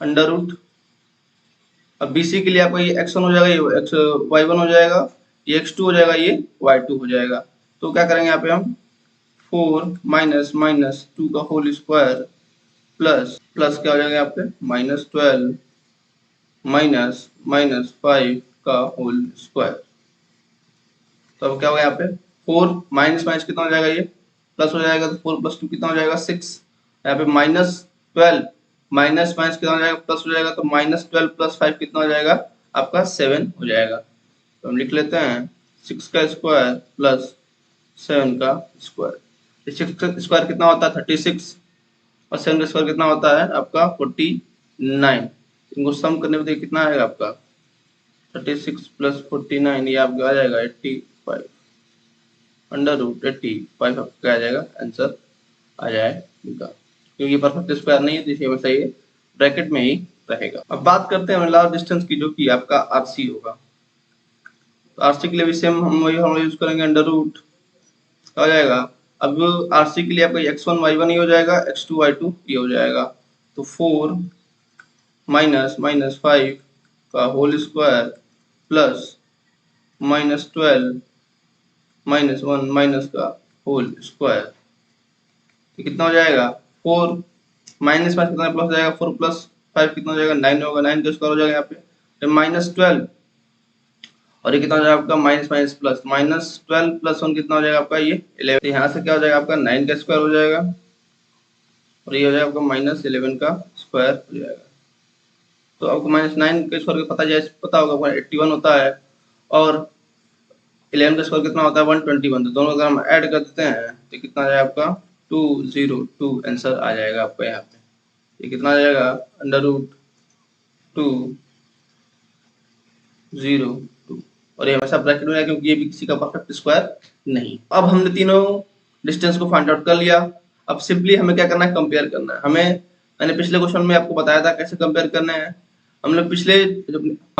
अंडर रूट। अब बीसी के लिए आपको ये x1 हो जाएगा, ये y1 हो जाएगा, ये x2 हो जाएगा, ये y2 हो जाएगा। तो क्या करेंगे यहाँ पे हम 4 -2 का होल स्क्वायर प्लस क्या हो जाएगा यहाँ पे -12 -5 का होल स्क्वायर। तो अब क्या होगा यहाँ पे 4 माइनस कितना हो जाएगा, ये प्लस हो जाएगा, तो 4 + 2 कितना हो जाएगा 6। यहाँ पे -12 माइनस कितना हो जाएगा, प्लस हो जाएगा, तो -12 + 5 कितना हो जाएगा आपका 7 हो जाएगा। तो हम लिख लेते हैं 6 का स्क्वायर प्लस 7 का स्क्वायर। 6 का स्क्वायर कितना होता है 36 और 7 का स्क्वायर कितना होता है आपका 49। इनको सम करने पे कितना आएगा आपका 36 + 49, ये आपका आ जाएगा 85, अंडर रूट 85 आपका आ जाएगा आंसर। आ जाएगा, क्योंकि परफेक्ट स्क्वायर नहीं है तो इसे हमेशा ये ब्रैकेट में ही रहेगा। अब बात करते हैं लार्ज डिस्टेंस की, जो कि आपका आरसी होगा। तो आरसी के लिए भी सेम हम यूज करेंगे अंडर रूट, आ जाएगा। अब आरसी के लिए आपका x1 y1 ये हो जाएगा, x2 y2 ये हो जाएगा। तो 4 माइनस माइनस 5 का whole square plus minus 12 minus 1 minus का होल स्क्वायर, तो कितना हो जाएगा 4 माइनस 5 कितना प्लस हो जाएगा, 4 प्लस 5 कितना हो जाएगा 9 होगा, 9 का स्क्वायर हो जाएगा यहाँ पे माइनस 12, और ये कितना हो जाएगा आपका minus minus plus, minus 12 plus 1 कितना हो जाएगा आपका ये 11। तो यहाँ से क्या हो जाएगा आपका 9 का स्क्वायर हो जाएगा, और ये हो जाएगा आपका माइनस 11 का स्क्वायर हो जाएगा। तो आपको माइनस 9 के स्क्वायर पता होगा 81 होता है, और 11 का स्क्वायर कितना होता है 121। तो दोनों अगर हम ऐड कर देते हैं तो कितना आ जाएगा आपका 202 आंसर आ जाएगा आपका यहाँ पे। ये कितना आ जाएगा अंडर रूट 202, और ये हमेशा ब्रैकेट में है क्योंकि ये भी किसी का परफेक्ट स्क्वायर नहीं। अब हमने तीनों डिस्टेंस को फाइंड आउट कर लिया। अब सिंपली हमें क्या करना है, कंपेयर करना है। मैंने पिछले क्वेश्चन में आपको बताया था कैसे कंपेयर करना है। हम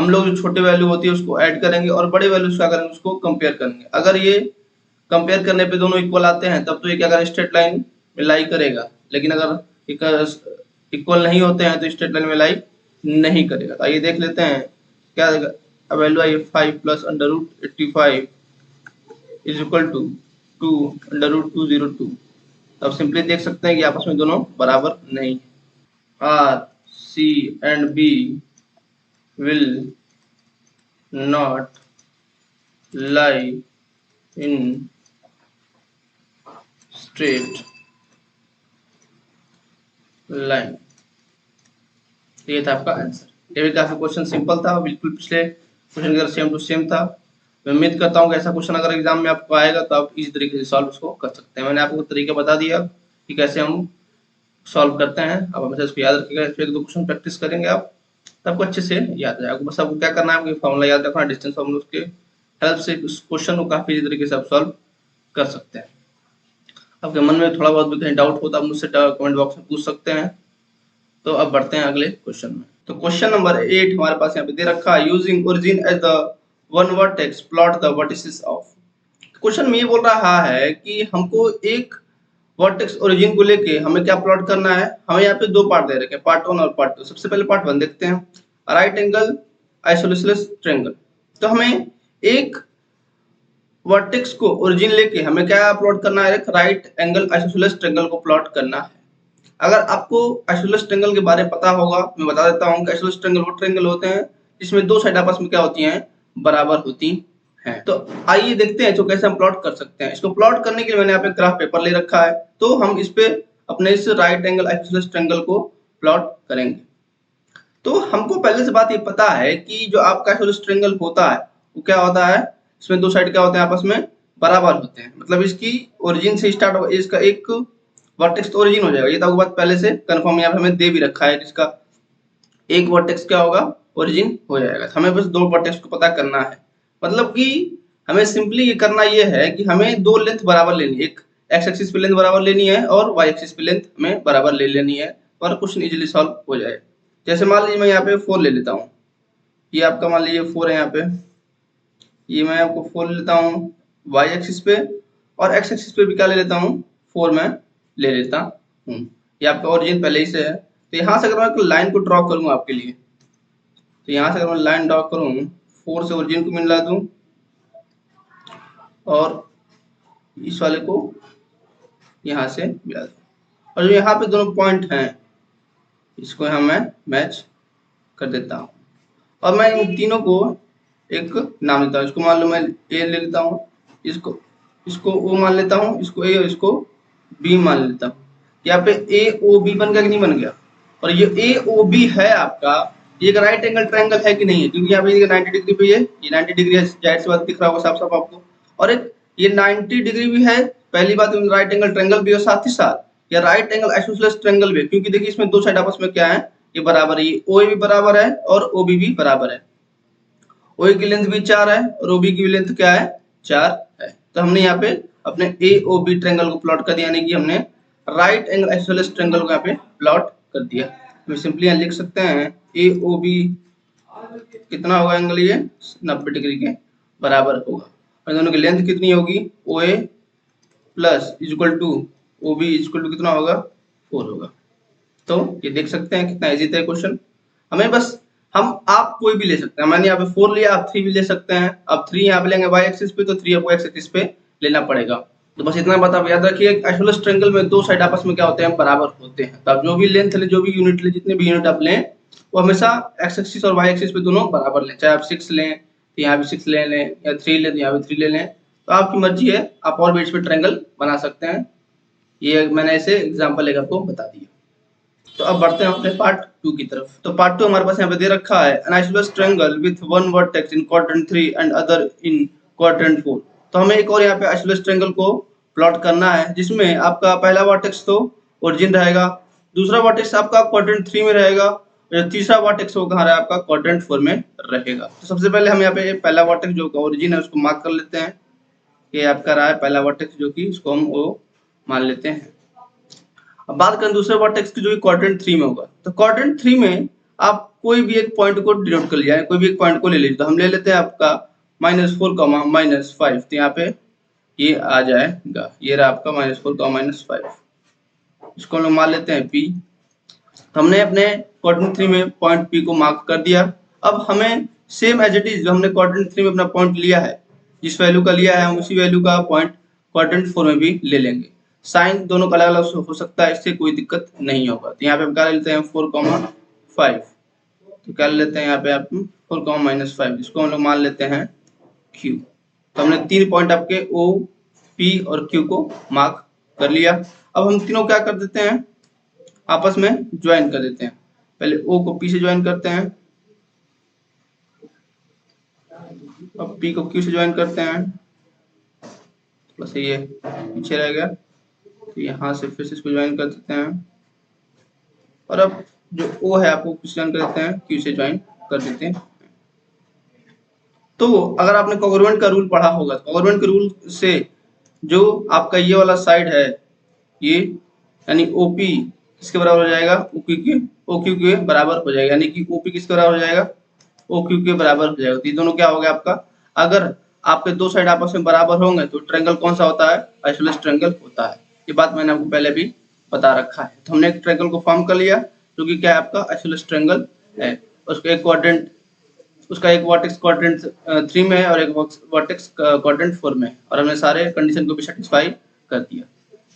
लोग जो छोटे वैल्यू होती है उसको ऐड करेंगे, और बड़े वैल्यूज क्या करेंगे उसको कंपेयर करेंगे। अगर ये कंपेयर करने पे दोनों इक्वल आते हैं तब तो ये क्या करेगा स्ट्रेट लाइन में लाई करेगा, लेकिन अगर इक्वल नहीं होते हैं तो स्ट्रेट लाइन में लाई नहीं करेगा। तो आइए देख लेते हैं क्या वैल्यू आई 5 plus under root 85 is equal to 2 under root 202। अब सिंपली देख सकते हैं कि आपस में दोनों बराबर नहीं है। R C and B will not lie in straight line. ये था आपका आंसर। ये भी काफी क्वेश्चन सिंपल था, बिल्कुल पिछले क्वेश्चन का सेम टू सेम था। मैं उम्मीद करता हूँ कि ऐसा क्वेश्चन अगर एग्जाम में आपको आएगा तो आप इसी तरीके से सॉल्व उसको कर सकते हैं। मैंने आपको तरीका बता दिया कि कैसे हम सॉल्व करते हैं। अब हमेशा इसको याद रखिएगा, इस पर 1-2 क्वेश्चन प्रैक्टिस करेंगे आप, तो आपको अच्छे से याद है। आपको बस आपको क्या करना है, आपको फॉर्मूला याद रखना, डिस्टेंस फॉर्मूला, उसके हेल्प से उस क्वेश्चन को काफी तरीके से आप सॉल्व कर सकते हैं। आपके मन में थोड़ा बहुत भी कहीं डाउट हो तो आप मुझसे कमेंट बॉक्स में पूछ सकते हैं। तो अब बढ़ते हैं अगले क्वेश्चन में। तो क्वेश्चन नंबर 8 हमारे पास यहाँ पे दे रखा है, using origin as the one vertex plot the vertices of. Question में ये बोल रहा है कि हमको एक वर्टेक्स ओरिजिन को लेके हमें क्या प्लॉट करना है। हमें यहाँ पे 2 पार्ट दे रखे हैं, पार्ट 1 और पार्ट 2। सबसे पहले पार्ट 1 देखते हैं, राइट एंगल आइसोसेलेस ट्रायंगल। तो हमें एक वर्टेक्स को ओरिजिन लेके हमें क्या प्लॉट करना है, एक राइट एंगल आइसोसेलेस ट्रायंगल को प्लॉट करना है। अगर आपको आइसोसेलेस ट्रायंगल के बारे में पता होगा, मैं बता देता हूँ कि आइसोसेलेस ट्रायंगल वो ट्रायंगल होते हैं जिसमें 2 साइड आपस में क्या होती हैं, बराबर होती हैं। तो आइए देखते हैं जो कैसे हम प्लॉट कर सकते हैं। इसको प्लॉट करने के लिए मैंने यहाँ पे ग्राफ पेपर ले रखा है, तो हम इस पे अपने इस राइट एंगल आइसोसेलेस ट्रायंगल को प्लॉट करेंगे। तो हमको पहले से बात ये पता है कि जो आपका आइसोसेलेस ट्रायंगल होता है वो क्या होता है, इसमें 2 साइड क्या होते हैं, आपस में बराबर होते हैं। मतलब इसकी ओरिजिन से स्टार्ट हो, इसका एक वर्टेक्स तो ओरिजिन हो जाएगा। ये तो आपको बात पहले से कंफर्म यहाँ पे हमें दे भी रखा है, जिसका एक वर्टेक्स क्या होगा, ओरिजिन हो जाएगा। तो हमें बस 2 वर्टेक्स को पता करना है। मतलब कि हमें सिंपली ये करना ये है कि हमें 2 लेंथ बराबर लेनी है, एक एक्स एक्सिस पे लेंथ बराबर लेनी है और वाई एक्सिस पे लेंथ हमें बराबर ले लेनी है, और क्वेश्चन इजीली सॉल्व हो जाए। जैसे मान लीजिए मैं यहाँ पे 4 ले लेता हूँ, ये आपका मान लीजिए 4 है यहाँ पे, ये मैं आपको 4 ले लेता हूँ वाई एक्सिस पे, और एक्स एक्सिस पे भी क्या ले लेता हूँ, 4 मैं ले लेता हूँ। ये आपका ओरिजिन पहले ही से है। तो यहाँ से अगर मैं एक लाइन को ड्रॉ करूँ आपके लिए, तो यहाँ से अगर मैं लाइन ड्रॉ करूँ, 4 से ओरिजिन को मिला दूँ और इस वाले को यहाँ से मिला दूँ, और जो यहाँ पे दोनों पॉइंट हैं इसको यहाँ मैं मैच कर देता हूँ, और मैं इन तीनों को एक नाम देता हूँ। इसको मान लो मैं ए ले लेता हूँ, इसको ओ मान लेता हूँ, इसको ए और इसको बी मान लेता हूँ। यहाँ पे ए ओ बी बन गया कि नहीं बन गया। और ये ए ओ बी है आपका, ये एक राइट एंगल ट्रायंगल है कि नहीं है, क्योंकि यहाँ पे 90 डिग्री पे ये 90 डिग्री है, जाहिर सी बात दिख रहा होगा साफ साफ आपको। और एक ये 90 डिग्री भी है, पहली बात राइट एंगल ट्रायंगल भी, और साथ ही साथ ये राइट एंगल आइसोसेलेस ट्रायंगल भी, क्योंकि देखिए इसमें 2 साइड आपस में क्या है, ये बराबर है। ये ओ भी बराबर है और ओ बी भी बराबर है। ओ की लेंथ भी 4 है और ओ बी की लेंथ क्या है, 4 है। तो हमने यहाँ पे अपने ए ओ बी ट्रायंगल को प्लॉट कर दिया, यानी कि हमने राइट एंगल आइसोसेलेस ट्रायंगल को यहाँ पे प्लॉट कर दिया। तो सिंपली यहाँ लिख सकते हैं AOB कितना होगा एंगल, ये 90 डिग्री के बराबर होगा। और दोनों की लेंथ कितनी होगी, OA plus equal to OB equal to कितना होगा, 4 होगा। तो ये देख सकते हैं कितना इजी था क्वेश्चन। हमें बस आप कोई भी ले सकते हैं, मैंने यहाँ पे 4 लिया, आप 3 भी ले सकते हैं। अब 3 यहाँ पे लेंगे y एक्सिस पे, तो 3 आपको x एक्सिस पे लेना पड़ेगा। तो बस इतना बात आप याद रखिए, आइसोसेलेस ट्रायंगल में दो साइड आपस में क्या होते हैं, बराबर होते हैं। तो आप जो भी लेंथ ले, जो भी यूनिट ले, जितने भी यूनिट आप लें, वो हमेशा x एक्सिस और y एक्सिस पे दोनों बराबर लें। चाहे आप 6 लें तो यहाँ भी 6 ले लें, या 3 लें तो यहाँ भी 3 ले लें, तो आपकी मर्जी है, आप और भी इस पे ट्रायंगल बना सकते हैं। ये मैंने ऐसे एग्जांपल लेकर आपको बता दिया। तो अब बढ़ते हैं अपने पार्ट 2 की तरफ। तो पार्ट 2 हमारे पास यहाँ पे दे रखा है, N isosceles triangle with one vertex in quadrant 3 and other in quadrant 4। तो हमें एक और यहाँ पे आइसोसेलेस ट्रायंगल को प्लॉट करना है, जिसमें आपका पहला वर्टेक्स तो ओरिजिन रहेगा, दूसरा वर्टेक्स आपका क्वाड्रेंट 3 में रहेगा, और तीसरा वर्टेक्स वो कहाँ रहेगा, आपका क्वाड्रेंट 4 में रहेगा। तो सबसे पहले हम यहाँ पे पहला वर्टेक्स जो ओरिजिन है उसको मार्क कर लेते हैं। ये आपका रहा है पहला वर्टेक्स, जो कि इसको हम वो मान लेते हैं। अब बात करें दूसरे वर्टेक्स की, जो कि क्वाड्रेंट 3 में होगा। तो क्वाड्रेंट 3 में आप कोई भी एक पॉइंट को डिनोट कर लिया है, कोई भी एक पॉइंट को ले लीजिए। तो हम ले लेते हैं आपका -4, -5। तो यहाँ पे ये आ जाएगा, ये रहा आपका -4, -5। इसको हम लोग मान लेते हैं P। तो हमने अपने क्वाड्रेंट 3 में पॉइंट P को मार्क कर दिया। अब हमें सेम एज इट इज, जो हमने क्वाड्रेंट 3 में अपना पॉइंट लिया है, जिस वैल्यू का लिया है, हम उसी वैल्यू का पॉइंट क्वाड्रेंट 4 में भी ले लेंगे। साइन दोनों का अलग अलग हो सकता है, इससे कोई दिक्कत नहीं होगा। तो यहाँ पे हम क्या लेते हैं 4, 5। तो क्या लेते हैं यहाँ पे आप 4, -5, जिसको हम लोग मान लेते हैं Q। तो हमने 3 पॉइंट आपके O, P और Q को मार्क कर लिया। अब हम तीनों क्या कर देते हैं, आपस में ज्वाइन कर देते हैं। पहले O को P से ज्वाइन करते हैं, अब P को Q से ज्वाइन करते हैं। बस ये पीछे रह गया, तो यहाँ से फिर से इसको ज्वाइन कर देते हैं। और अब जो O है आपको Q से ज्वाइन कर देते हैं, Q से ज्वाइन कर देते हैं। तो अगर आपने कॉग्रुएंट का रूल पढ़ा होगा, तो कॉग्रुएंट के रूल से जो आपका ये वाला साइड है, ये यानी OP किसके बराबर हो जाएगा, OQ के बराबर हो जाएगा। यानी कि OP किसके बराबर हो जाएगा, OQ के बराबर हो जाएगा। तो ये दोनों क्या हो गया आपका, अगर आपके दो साइड आपस में बराबर होंगे तो ट्रायंगल कौन सा होता है, आइसोसेलेस ट्रायंगल होता है। ये बात मैंने आपको पहले भी बता रखा है। तो हमने एक ट्रायंगल को फॉर्म कर लिया, जो कि क्या है आपका आइसोसेलेस ट्रायंगल है। उसका एक वर्टेक्स क्वाड्रेंट 3 में है और एक वर्टेक्स क्वाड्रेंट 4 में है, और हमने सारे कंडीशन को भी सेटिस्फाई कर दिया।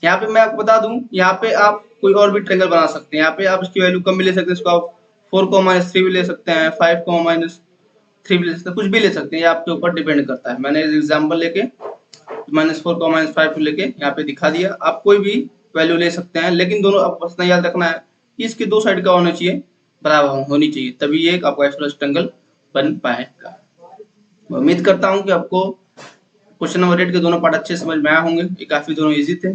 यहाँ पे मैं आपको बता दूं, यहाँ पे आप कोई और भी ट्रायंगल बना सकते हैं। यहाँ पे आप इसकी वैल्यू कम भी ले सकते हैं, इसको आप 4, -3 भी ले सकते हैं, 5, -3 भी ले सकते हैं, कुछ भी ले सकते हैं, ये आपके ऊपर डिपेंड करता है। मैंने एग्जाम्पल लेके -4, -5 लेके यहाँ पे दिखा दिया। आप कोई भी वैल्यू ले सकते हैं, लेकिन दोनों आपको बस याद रखना है कि इसके दो साइड का होना चाहिए, बराबर होनी चाहिए, तभी ये एक आपका आइसोसेलेस ट्रायंगल बन पाएगा। मैं उम्मीद करता हूँ कि आपको क्वेश्चन नंबर 8 के दोनों पार्ट अच्छे समझ में आए होंगे। ये काफी दोनों इजी थे।